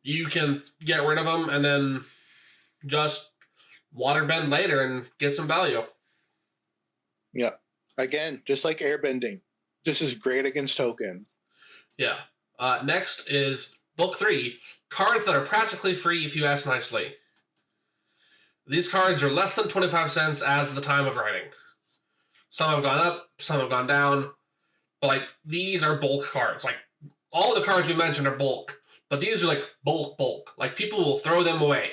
You can get rid of them and then just waterbend later and get some value. Yeah. Again, just like airbending, this is great against tokens. Yeah. Next is Bulk 3. Cards that are practically free if you ask nicely. These cards are less than 25 cents as of the time of writing. Some have gone up, some have gone down. But, like, these are bulk cards. Like, all the cards we mentioned are bulk. But these are, like, bulk. Like, people will throw them away.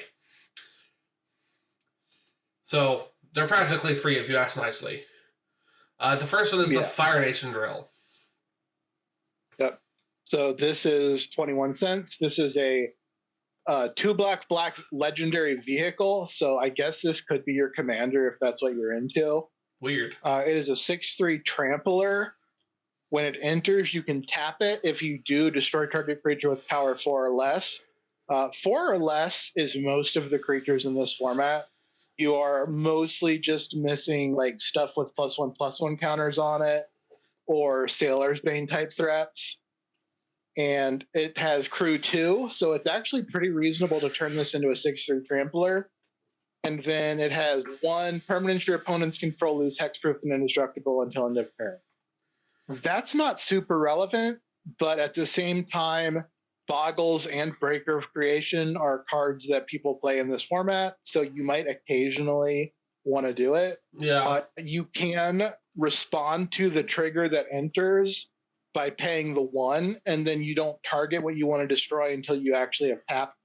So, they're practically free if you ask nicely. The first one is the Fire Nation Drill. Yep. So this is 21 cents. This is a 2-black legendary vehicle. So I guess this could be your commander if that's what you're into. Weird. It is a 6/3 trampler. When it enters, you can tap it. If you do, destroy target creature with power 4 or less. 4 or less is most of the creatures in this format. You are mostly just missing like stuff with +1/+1 counters on it, or Sailor's Bane type threats. And it has crew 2, so it's actually pretty reasonable to turn this into a 6/3 trampler. And then it has 1 permanent your opponents control, lose hexproof and indestructible until end of turn. That's not super relevant, but at the same time, Boggles and Breaker of Creation are cards that people play in this format, so you might occasionally want to do it. Yeah. But you can respond to the trigger that enters by paying the 1, and then you don't target what you want to destroy until you actually have tapped.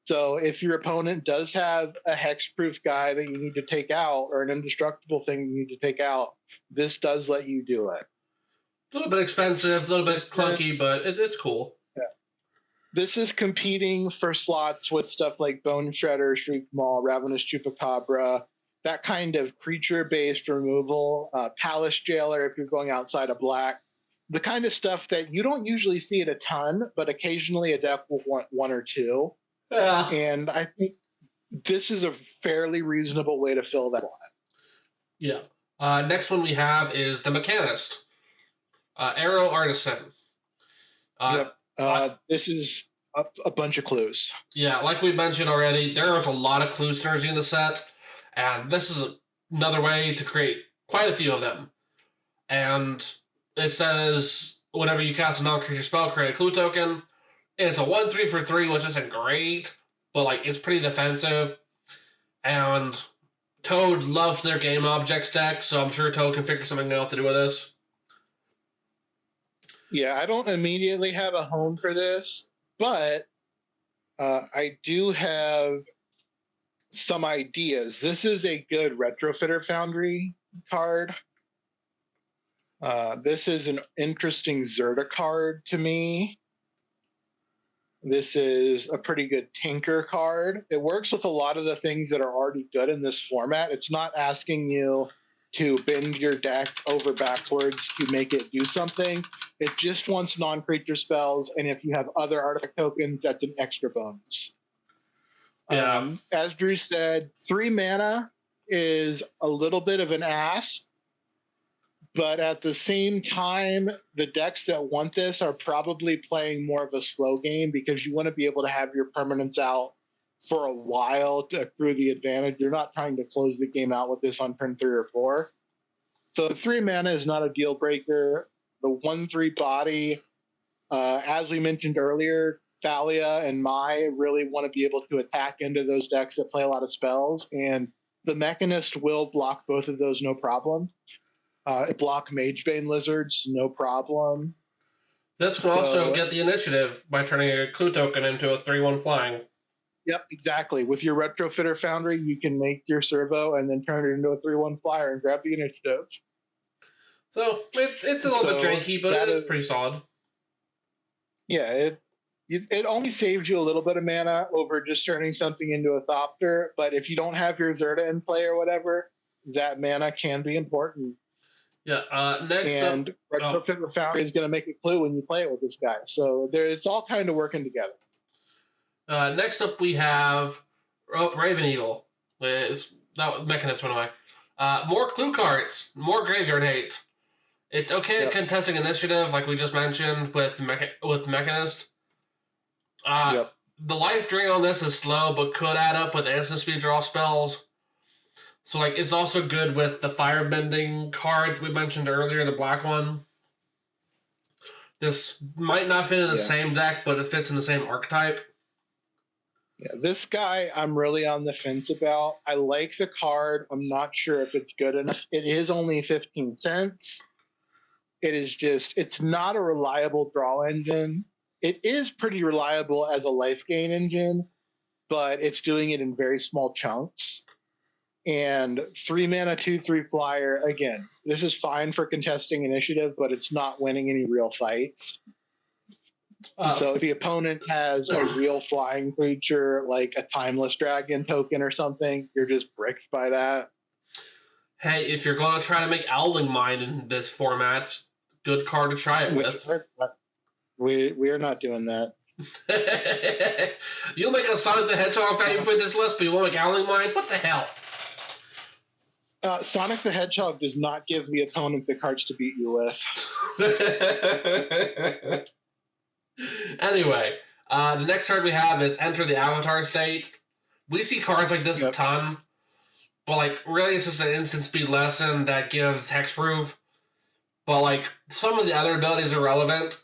So if your opponent does have a hexproof guy that you need to take out, or an indestructible thing you need to take out, this does let you do it. A little bit expensive, a little bit clunky, but it's cool. Yeah. This is competing for slots with stuff like Bone Shredder, Shriek Maul, Ravenous Chupacabra, that kind of creature-based removal, Palace Jailer if you're going outside of black, the kind of stuff that you don't usually see it a ton, but occasionally a deck will want 1 or 2. Yeah. And I think this is a fairly reasonable way to fill that line. Yeah. Next one we have is the Mechanist. Arrow Artisan. This is a bunch of clues. Yeah, like we mentioned already, there is a lot of clue synergy in the set, and this is another way to create quite a few of them. And it says, whenever you cast a non-creature spell, create a clue token. It's a 1/3 for 3, which isn't great, but like it's pretty defensive. And Toad loves their game objects deck, so I'm sure Toad can figure something out to do with this. Yeah, I don't immediately have a home for this, but I do have some ideas. This is a good Retrofitter Foundry card. This is an interesting Zerta card to me. This is a pretty good Tinker card. It works with a lot of the things that are already good in this format. It's not asking you to bend your deck over backwards to make it do something. It just wants non-creature spells, and if you have other artifact tokens, that's an extra bonus. Yeah. As Drew said, 3 mana is a little bit of an ask, but at the same time, the decks that want this are probably playing more of a slow game because you want to be able to have your permanents out for a while to accrue the advantage. You're not trying to close the game out with this on turn 3 or 4. So 3 mana is not a deal breaker. The 1/3 body, as we mentioned earlier, Thalia and Mai really want to be able to attack into those decks that play a lot of spells, and the Mechanist will block both of those no problem. Block Magebane lizards, no problem. This can also get the initiative by turning a clue token into a 3/1 flying. Yep, exactly. With your Retrofitter Foundry, you can make your servo and then turn it into a 3/1 flyer and grab the initiative. So it's a little bit janky, but it is pretty solid. Yeah, it only saves you a little bit of mana over just turning something into a Thopter, but if you don't have your Zerta in play or whatever, that mana can be important. Yeah, next and Retrofitter Foundry is going to make a clue when you play it with this guy. So it's all kind of working together. Next up, we have Raven Eagle. That Mechanist went away. More clue cards, more graveyard hate. It's okay at contesting initiative, like we just mentioned with Mechanist. The life drain on this is slow, but could add up with instant speed draw spells. So, like, it's also good with the firebending card we mentioned earlier, the black one. This might not fit in the same deck, but it fits in the same archetype. Yeah, this guy I'm really on the fence about. I like the card. I'm not sure if it's good enough. It is only 15 cents. It's not a reliable draw engine. It is pretty reliable as a life gain engine, but it's doing it in very small chunks. And 3 mana, 2/3 flyer. Again, this is fine for contesting initiative, but it's not winning any real fights. So if the opponent has a real flying creature, like a Timeless Dragon token or something, you're just bricked by that. Hey, if you're going to try to make Owling Mine in this format, good card to try it with. We are not doing that. You'll make a Sonic the Hedgehog value put this list, but you won't make Owling Mine? What the hell? Sonic the Hedgehog does not give the opponent the cards to beat you with. Anyway, the next card we have is Enter the Avatar State. We see cards like this a ton, but like really it's just an instant speed lesson that gives hexproof. But like some of the other abilities are relevant.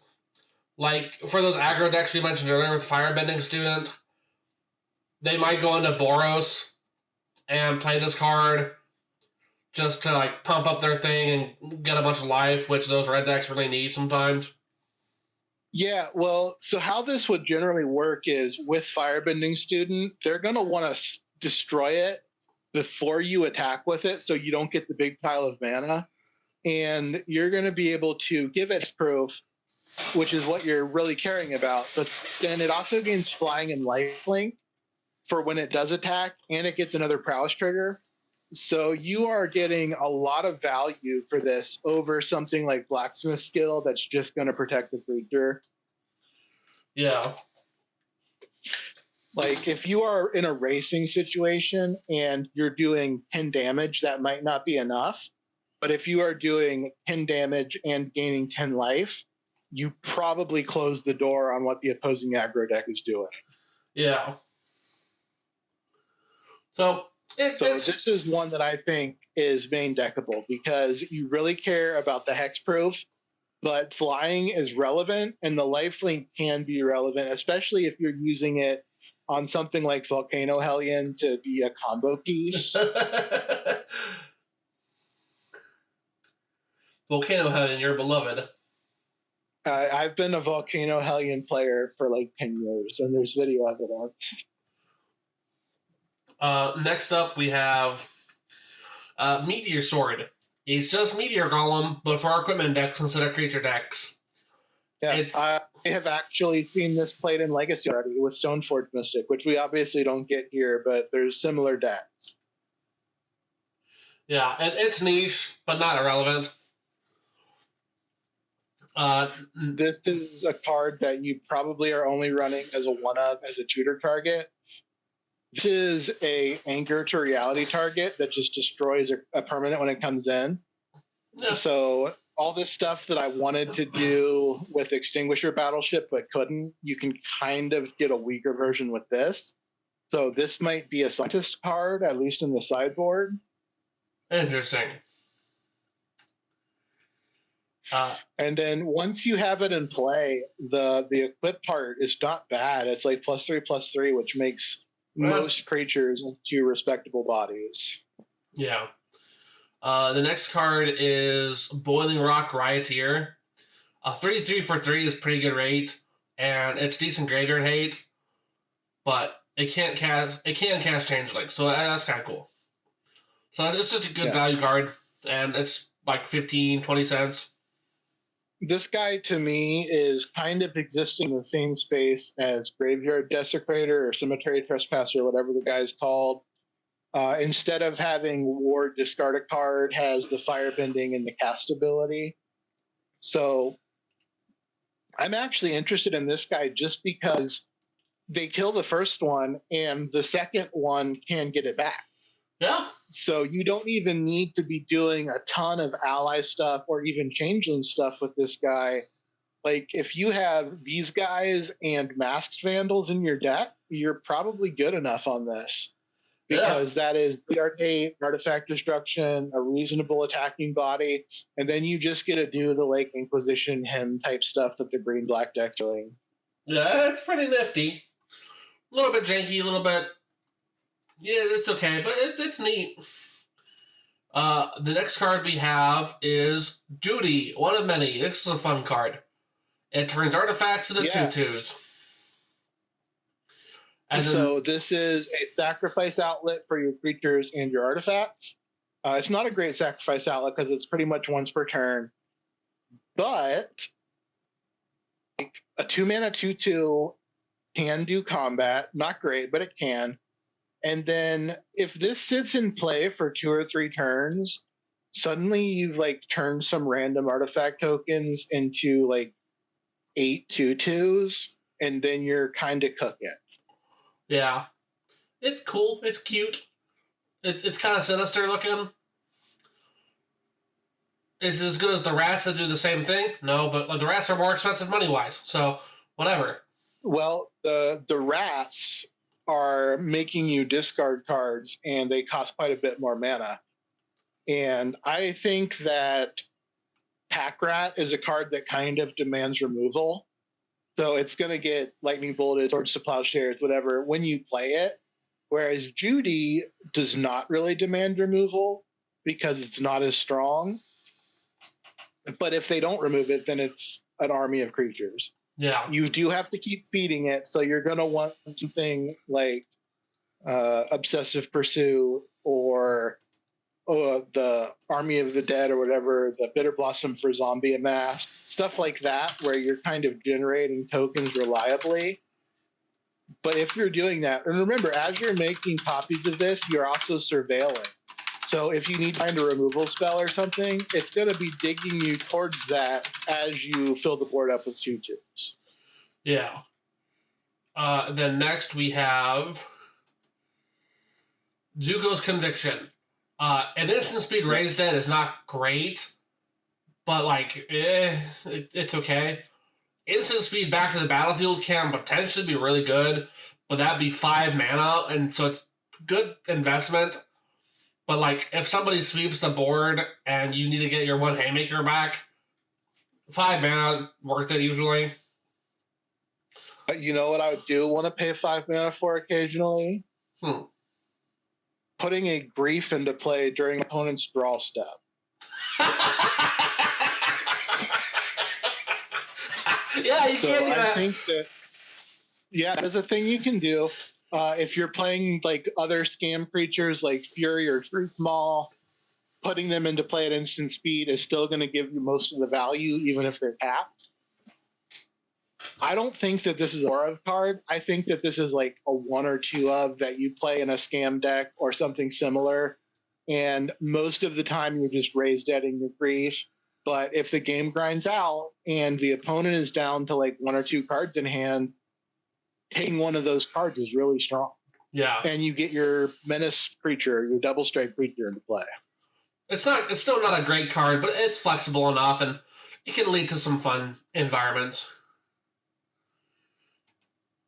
Like for those aggro decks we mentioned earlier with Firebending Student, they might go into Boros and play this card just to like pump up their thing and get a bunch of life, which those red decks really need sometimes. Yeah, well, so how this would generally work is with Firebending Student, they're going to want to destroy it before you attack with it so you don't get the big pile of mana. And you're going to be able to give it proof, which is what you're really caring about. But then it also gains flying and lifelink for when it does attack, and it gets another prowess trigger. So you are getting a lot of value for this over something like Blacksmith Skill that's just going to protect the creature. Yeah. Like if you are in a racing situation and you're doing 10 damage, that might not be enough. But if you are doing 10 damage and gaining 10 life, you probably close the door on what the opposing aggro deck is doing. Yeah. So this is one that I think is main deckable because you really care about the hexproof, but flying is relevant and the lifelink can be relevant, especially if you're using it on something like Volcano Hellion to be a combo piece. Volcano Hellion, you're beloved. I've been a Volcano Hellion player for like 10 years, and there's video evidence. Next up, we have Meteor Sword. It's just Meteor Golem, but for our equipment decks instead of creature decks. Yeah, I have actually seen this played in Legacy already with Stoneforge Mystic, which we obviously don't get here, but there's similar decks. Yeah, it's niche, but not irrelevant. This is a card that you probably are only running as a one-of as a tutor target. This is a Anchor to Reality target that just destroys a permanent when it comes in. Yeah. So all this stuff that I wanted to do with Extinguisher Battleship but couldn't, you can kind of get a weaker version with this. So this might be a scientist card, at least in the sideboard. Interesting. And then once you have it in play, the equip part is not bad. It's like +3/+3, which makes most creatures into respectable bodies. Yeah. The next card is Boiling Rock Rioteer. A 3/3 for 3 is pretty good rate, and it's decent graveyard hate, but it can't cast. It can cast Changeling, so that's kind of cool. So it's just a good value card, and it's like 15, 20 cents. This guy, to me, is kind of existing in the same space as Graveyard Desecrator or Cemetery Trespasser, or whatever the guy's called. Instead of having Ward discard a card, has the Firebending and the cast ability. So I'm actually interested in this guy just because they kill the first one, and the second one can get it back. Yeah. So you don't even need to be doing a ton of ally stuff or even changeling stuff with this guy. Like, if you have these guys and Masked Vandals in your deck, you're probably good enough on this. Because that is BR8, Artifact Destruction, a reasonable attacking body, and then you just get to do the like Inquisition Hymn type stuff that the green-black deck's doing. Yeah, that's pretty nifty. A little bit janky, a little bit. Yeah, it's okay, but it's neat. The next card we have is Duty, one of many. This is a fun card. It turns artifacts into 2/2s. So this is a sacrifice outlet for your creatures and your artifacts. It's not a great sacrifice outlet because it's pretty much once per turn. But a 2-mana 2/2 can do combat. Not great, but it can. And then if this sits in play for 2 or 3 turns, suddenly you've like turned some random artifact tokens into like 8 2/2s, and then you're kind of cooking. Yeah. It's cool. It's cute. It's kind of sinister looking. Is it as good as the rats that do the same thing? No, but like, the rats are more expensive money-wise, so whatever. Well, the rats are making you discard cards, and they cost quite a bit more mana. And I think that Pack Rat is a card that kind of demands removal. So it's going to get Lightning Bolted, Swords to Plowshares, whatever, when you play it. Whereas Judy does not really demand removal because it's not as strong. But if they don't remove it, then it's an army of creatures. Yeah. You do have to keep feeding it, so you're going to want something like Obsessive Pursue or the Army of the Dead or whatever, the Bitter Blossom for Zombie Amass, stuff like that, where you're kind of generating tokens reliably. But if you're doing that, and remember, as you're making copies of this, you're also surveilling. So if you need to find a removal spell or something, it's going to be digging you towards that as you fill the board up with 2/2s. Yeah. Then next we have Zuko's Conviction. An instant speed raised dead is not great, but like, it's okay. Instant speed back to the battlefield can potentially be really good, but that'd be 5 mana, and so it's good investment. But like, if somebody sweeps the board and you need to get your 1 Haymaker back, 5 mana worth it usually. But you know what I do want to pay 5 mana for occasionally? Putting a Grief into play during opponent's draw step. Yeah, you can do that. I think that, there's a thing you can do. If you're playing like other scam creatures like Fury or Truth Maul, putting them into play at instant speed is still going to give you most of the value, even if they're tapped. I don't think that this is a Aura card. I think that this is like a 1 or 2 of that you play in a scam deck or something similar. And most of the time you're just raised deading your Grief. But if the game grinds out and the opponent is down to like 1 or 2 cards in hand, taking one of those cards is really strong. Yeah. And you get your menace creature, your double strike creature into play. It's still not a great card, but it's flexible enough and it can lead to some fun environments.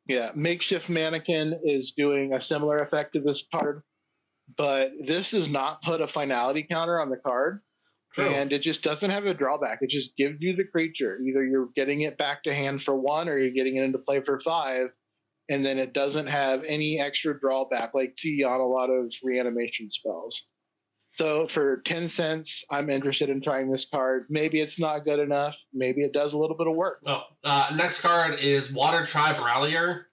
Yeah, Makeshift Mannequin is doing a similar effect to this card, but this does not put a finality counter on the card. True. And it just doesn't have a drawback. It just gives you the creature. Either you're getting it back to hand for 1 or you're getting it into play for 5. And then it doesn't have any extra drawback like T on a lot of reanimation spells. So for 10 cents, I'm interested in trying this card. Maybe it's not good enough. Maybe it does a little bit of work. Oh, next card is Water Tribe Rallier.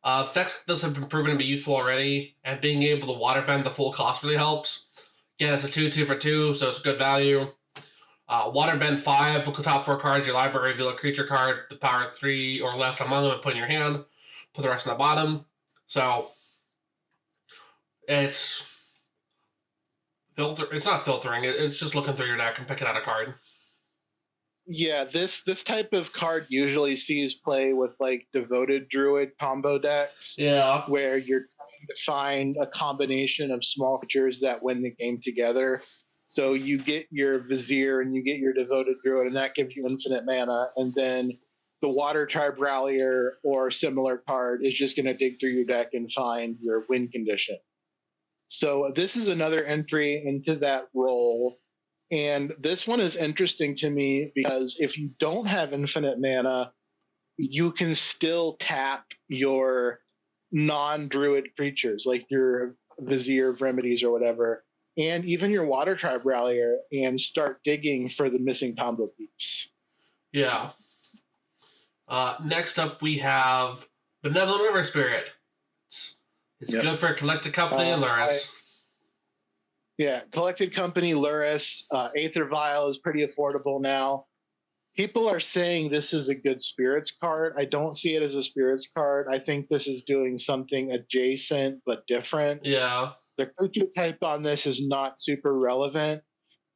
Effects like this have been proven to be useful already, and being able to water bend the full cost really helps. Again, it's a 2/2 for 2, so it's good value. Water bend 5, look at the top 4 cards of your library, reveal a creature card, the power 3 or less among them, and put in your hand. Put the rest on the bottom. So it's it's not filtering, it's just looking through your deck and picking out a card. Yeah, this type of card usually sees play with like devoted druid combo decks. Yeah. Where you're trying to find a combination of small creatures that win the game together. So you get your Vizier and you get your devoted druid, and that gives you infinite mana. And then the Water Tribe Rallier or similar card is just going to dig through your deck and find your win condition. So this is another entry into that role. And this one is interesting to me because if you don't have infinite mana, you can still tap your non-druid creatures, like your Vizier of Remedies or whatever, and even your Water Tribe Rallier, and start digging for the missing combo piece. Yeah. Next up, we have Benevolent River Spirit. It's good for Collected Company and Luris. Yeah, Collected Company, Luris, Aether Vial is pretty affordable now. People are saying this is a good Spirits card. I don't see it as a Spirits card. I think this is doing something adjacent but different. Yeah. The creature type on this is not super relevant.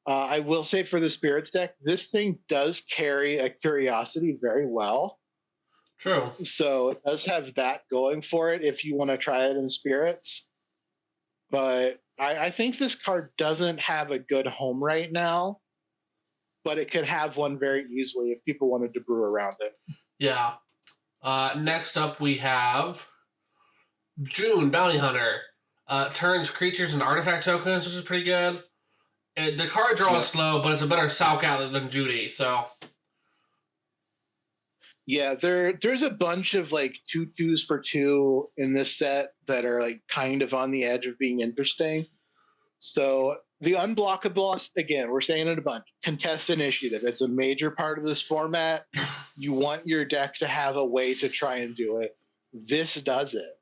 I will say for the Spirits deck, this thing does carry a Curiosity very well. True. So it does have that going for it if you want to try it in Spirits. But I think this card doesn't have a good home right now, but it could have one very easily if people wanted to brew around it. Yeah. Next up, we have June Bounty Hunter. Turns creatures into artifact tokens, which is pretty good. The card draw is slow, but it's a better Salk Outlet than Judy, so... Yeah, there's a bunch of like 2/2s for 2 in this set that are like kind of on the edge of being interesting. So the unblockables, again, we're saying it a bunch. Contest Initiative. It's a major part of this format. You want your deck to have a way to try and do it. This does it.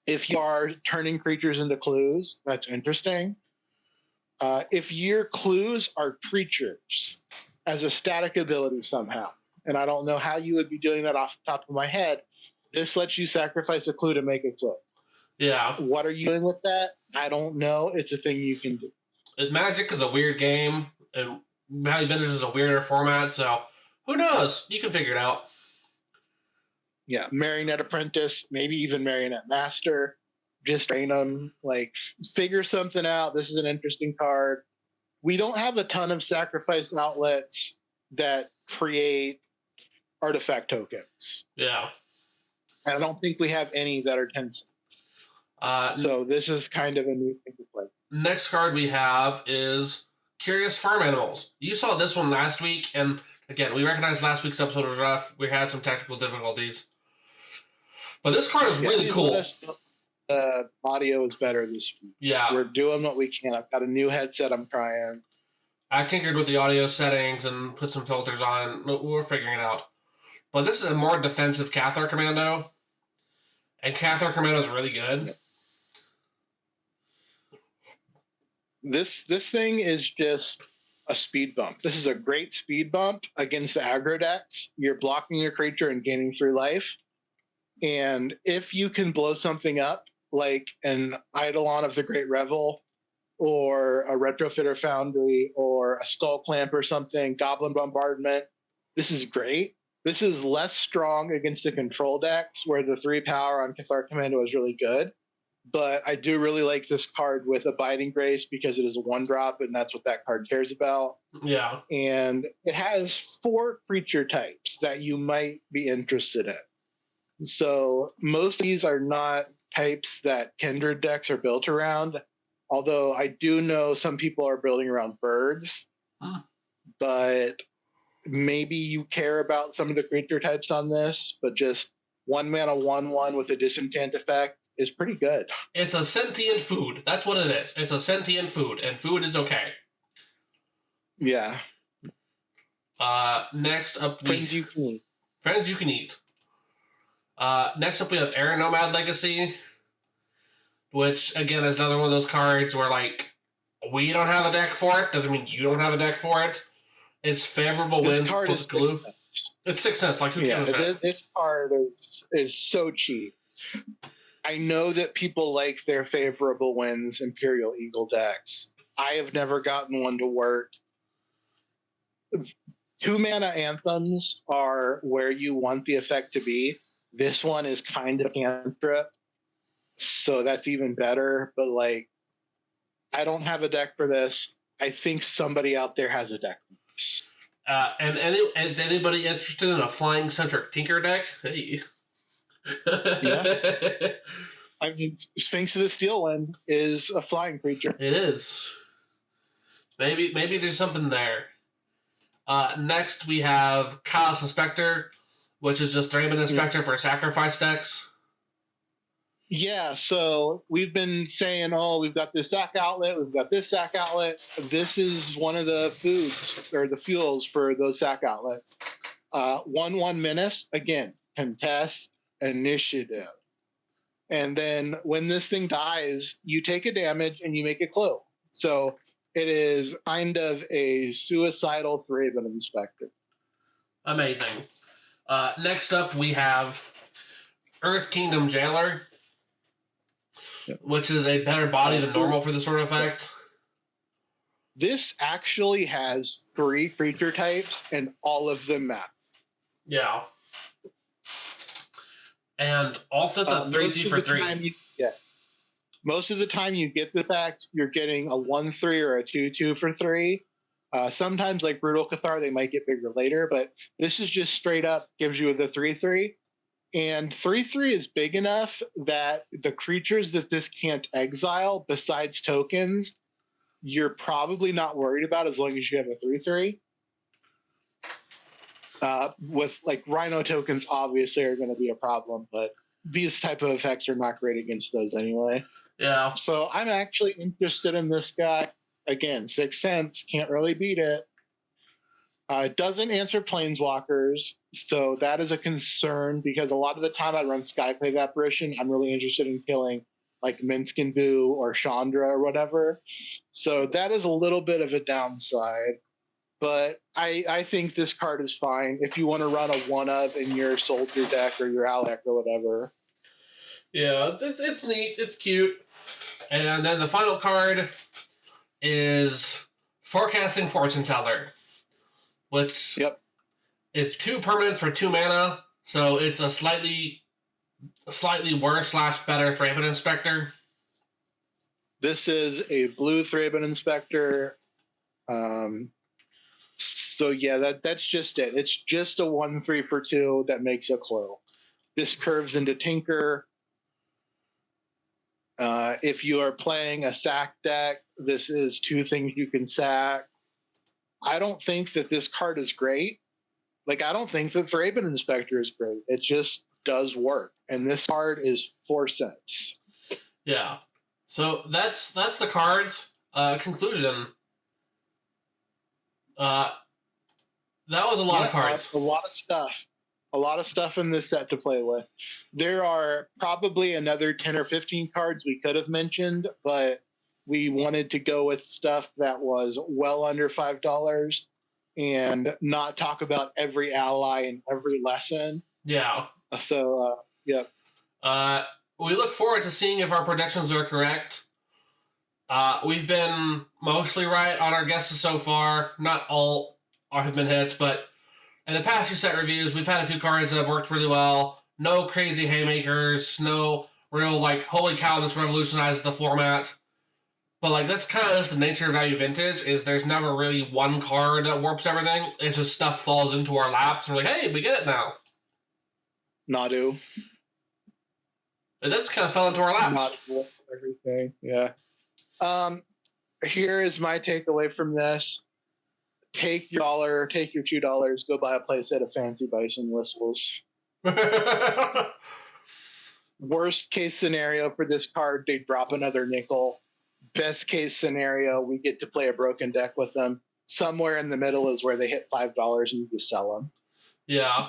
If you are turning creatures into clues, that's interesting. If your clues are creatures as a static ability somehow, and I don't know how you would be doing that off the top of my head, this lets you sacrifice a clue to make it flip. Yeah. What are you doing with that? I don't know. It's a thing you can do. Magic is a weird game, and Value Vintage is a weirder format, so who knows? You can figure it out. Yeah, Marionette Apprentice, maybe even Marionette Master. Just train them, like figure something out. This is an interesting card. We don't have a ton of sacrifice outlets that create artifact tokens. Yeah. And I don't think we have any that are 10 cents. So this is kind of a new thing to play. Next card we have is Curious Farm Animals. You saw this one last week, and again, we recognized last week's episode was rough. We had some technical difficulties. But this card is really cool. Audio is better this week. Yeah. We're doing what we can. I've got a new headset I'm trying. I tinkered with the audio settings and put some filters on. We're figuring it out. But this is a more defensive Cathar Commando. And Cathar Commando is really good. This thing is just a speed bump. This is a great speed bump against the aggro decks. You're blocking your creature and gaining 3 life. And if you can blow something up, like an Eidolon of the Great Revel, or a Retrofitter Foundry, or a Skull Clamp or something, Goblin Bombardment, this is great. This is less strong against the control decks, where the 3 power on Cathar Commando is really good. But I do really like this card with Abiding Grace because it is a 1-drop, and that's what that card cares about. Yeah. And it has 4 creature types that you might be interested in. So most of these are not types that Kindred decks are built around, although I do know some people are building around birds. But maybe you care about some of the creature types on this, but just 1 mana 1/1 with a disenchant effect is pretty good. It's a sentient food. That's what it is. It's a sentient food, and food is okay. Yeah. Next up, Friends you can eat. Friends you can eat. Next up, we have Air Nomad Legacy, which, again, is another one of those cards where, like, we don't have a deck for it. Doesn't mean you don't have a deck for it. It's favorable This wins card plus is glue. It's 6 cents. Like, who cares? This card is so cheap. I know that people like their favorable wins Imperial Eagle decks. I have never gotten one to work. 2-mana anthems are where you want the effect to be. This one is kind of cantrip, so that's even better. But, like, I don't have a deck for this. I think somebody out there has a deck for this. And is anybody interested in a flying-centric Tinker deck? Hey. Yeah. I mean, Sphinx of the Steel Wind is a flying creature. It is. Maybe there's something there. Next, we have Callous Inspector, which is just Thraben Inspector for sacrifice decks. Yeah, so we've been saying, we've got this sack outlet, we've got this sack outlet. This is one of the foods or the fuels for those sack outlets. 1/1 Menace, again, contest, initiative. And then when this thing dies, you take a damage and you make a clue. So it is kind of a suicidal Thraben Inspector. Amazing. Next up, we have Earth Kingdom Jailer, which is a better body than normal for this sort of effect. This actually has 3 creature types, and all of them map. Yeah. And also it's a 3/3 for 3. Most of the time you get the fact you're getting a 1/3 or a 2/2 for 3. Sometimes, like Brutal Cathar, they might get bigger later, but this is just straight up gives you the 3/3. And 3/3 is big enough that the creatures that this can't exile, besides tokens, you're probably not worried about as long as you have a 3/3. With, like, Rhino tokens, obviously are going to be a problem, but these type of effects are not great against those anyway. Yeah. So I'm actually interested in this guy. Again, 6 cents, can't really beat it. It doesn't answer planeswalkers, so that is a concern because a lot of the time I run Skyplate Apparition. I'm really interested in killing, like, Minskin Boo or Chandra or whatever. So that is a little bit of a downside. But I think this card is fine if you want to run a 1-of in your Soldier deck or your Alec or whatever. Yeah, it's neat. It's cute. And then the final card is Forecasting Fortune Teller, which is 2 permanents for 2 mana, so it's a slightly worse / better Thraben Inspector. This is a blue Thraben Inspector. So yeah, that's just it. It's just a 1/3 for 2 that makes a clue. This curves into Tinker. If you are playing a sack deck, this is 2 things you can sack. I don't think that this card is great. Like, I don't think that Thraben Inspector is great. It just does work. And this card is 4 cents. Yeah. So that's the cards. Conclusion. That was a lot of cards. A lot of stuff. A lot of stuff in this set to play with. There are probably another 10 or 15 cards we could have mentioned, but we wanted to go with stuff that was well under $5 and not talk about every ally and every lesson. Yeah. So, yep. We look forward to seeing if our predictions are correct. We've been mostly right on our guesses so far. Not all have been hits, but in the past few set reviews, we've had a few cards that have worked really well. No crazy haymakers, no real, like, holy cow, this revolutionizes the format. But, like, that's kind of just the nature of Value Vintage, is there's never really one card that warps everything. It's just stuff falls into our laps, and we're like, hey, we get it now. Nadu. And that's kind of fell into our laps. Nadu, everything, yeah. Here is my takeaway from this. Take your $1, take your $2, go buy a playset of Fancy Bison Whistles. Worst case scenario for this card, they drop another nickel. Best case scenario, we get to play a broken deck with them. Somewhere in the middle is where they hit $5 and you just sell them. Yeah.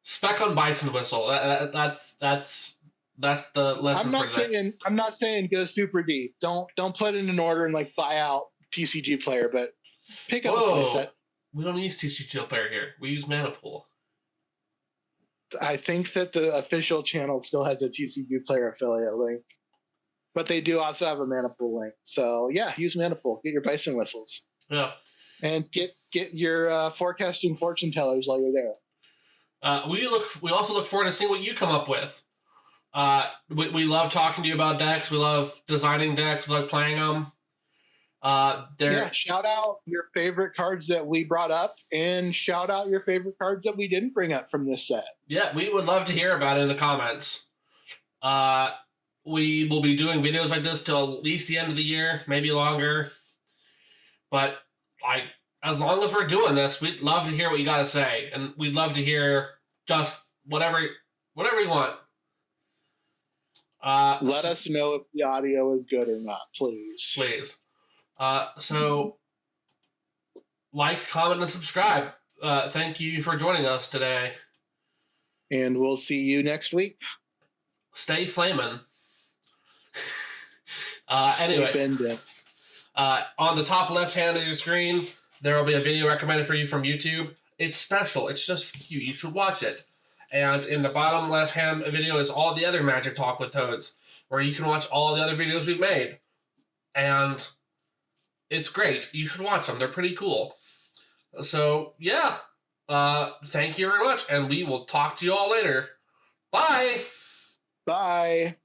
Spec on Bison Whistle. That's the lesson for that. I'm not saying go super deep. Don't put in an order and like buy out TCG player, but pick up a playset. We don't use TCG player here. We use Mana Pool. I think that the official channel still has a TCG player affiliate link, but they do also have a Mana Pool link. So yeah, use Mana Pool. Get your Bison Whistles. Yeah. And get your forecasting fortune tellers while you're there. We also look forward to seeing what you come up with. We love talking to you about decks. We love designing decks. We like playing them. Shout out your favorite cards that we brought up, and shout out your favorite cards that we didn't bring up from this set. Yeah, we would love to hear about it in the comments. We will be doing videos like this till at least the end of the year, maybe longer. But as long as we're doing this, we'd love to hear what you got to say, and we'd love to hear just whatever you want. Let us know if the audio is good or not, please. Please. So, like, comment, and subscribe. Thank you for joining us today. And we'll see you next week. Stay flamin'. Anyway. On the top left hand of your screen, there will be a video recommended for you from YouTube. It's special. It's just for you. You should watch it. And in the bottom left hand video is all the other Magic Talk with Toads, where you can watch all the other videos we've made. And it's great. You should watch them. They're pretty cool. So, yeah. Thank you very much, and we will talk to you all later. Bye! Bye!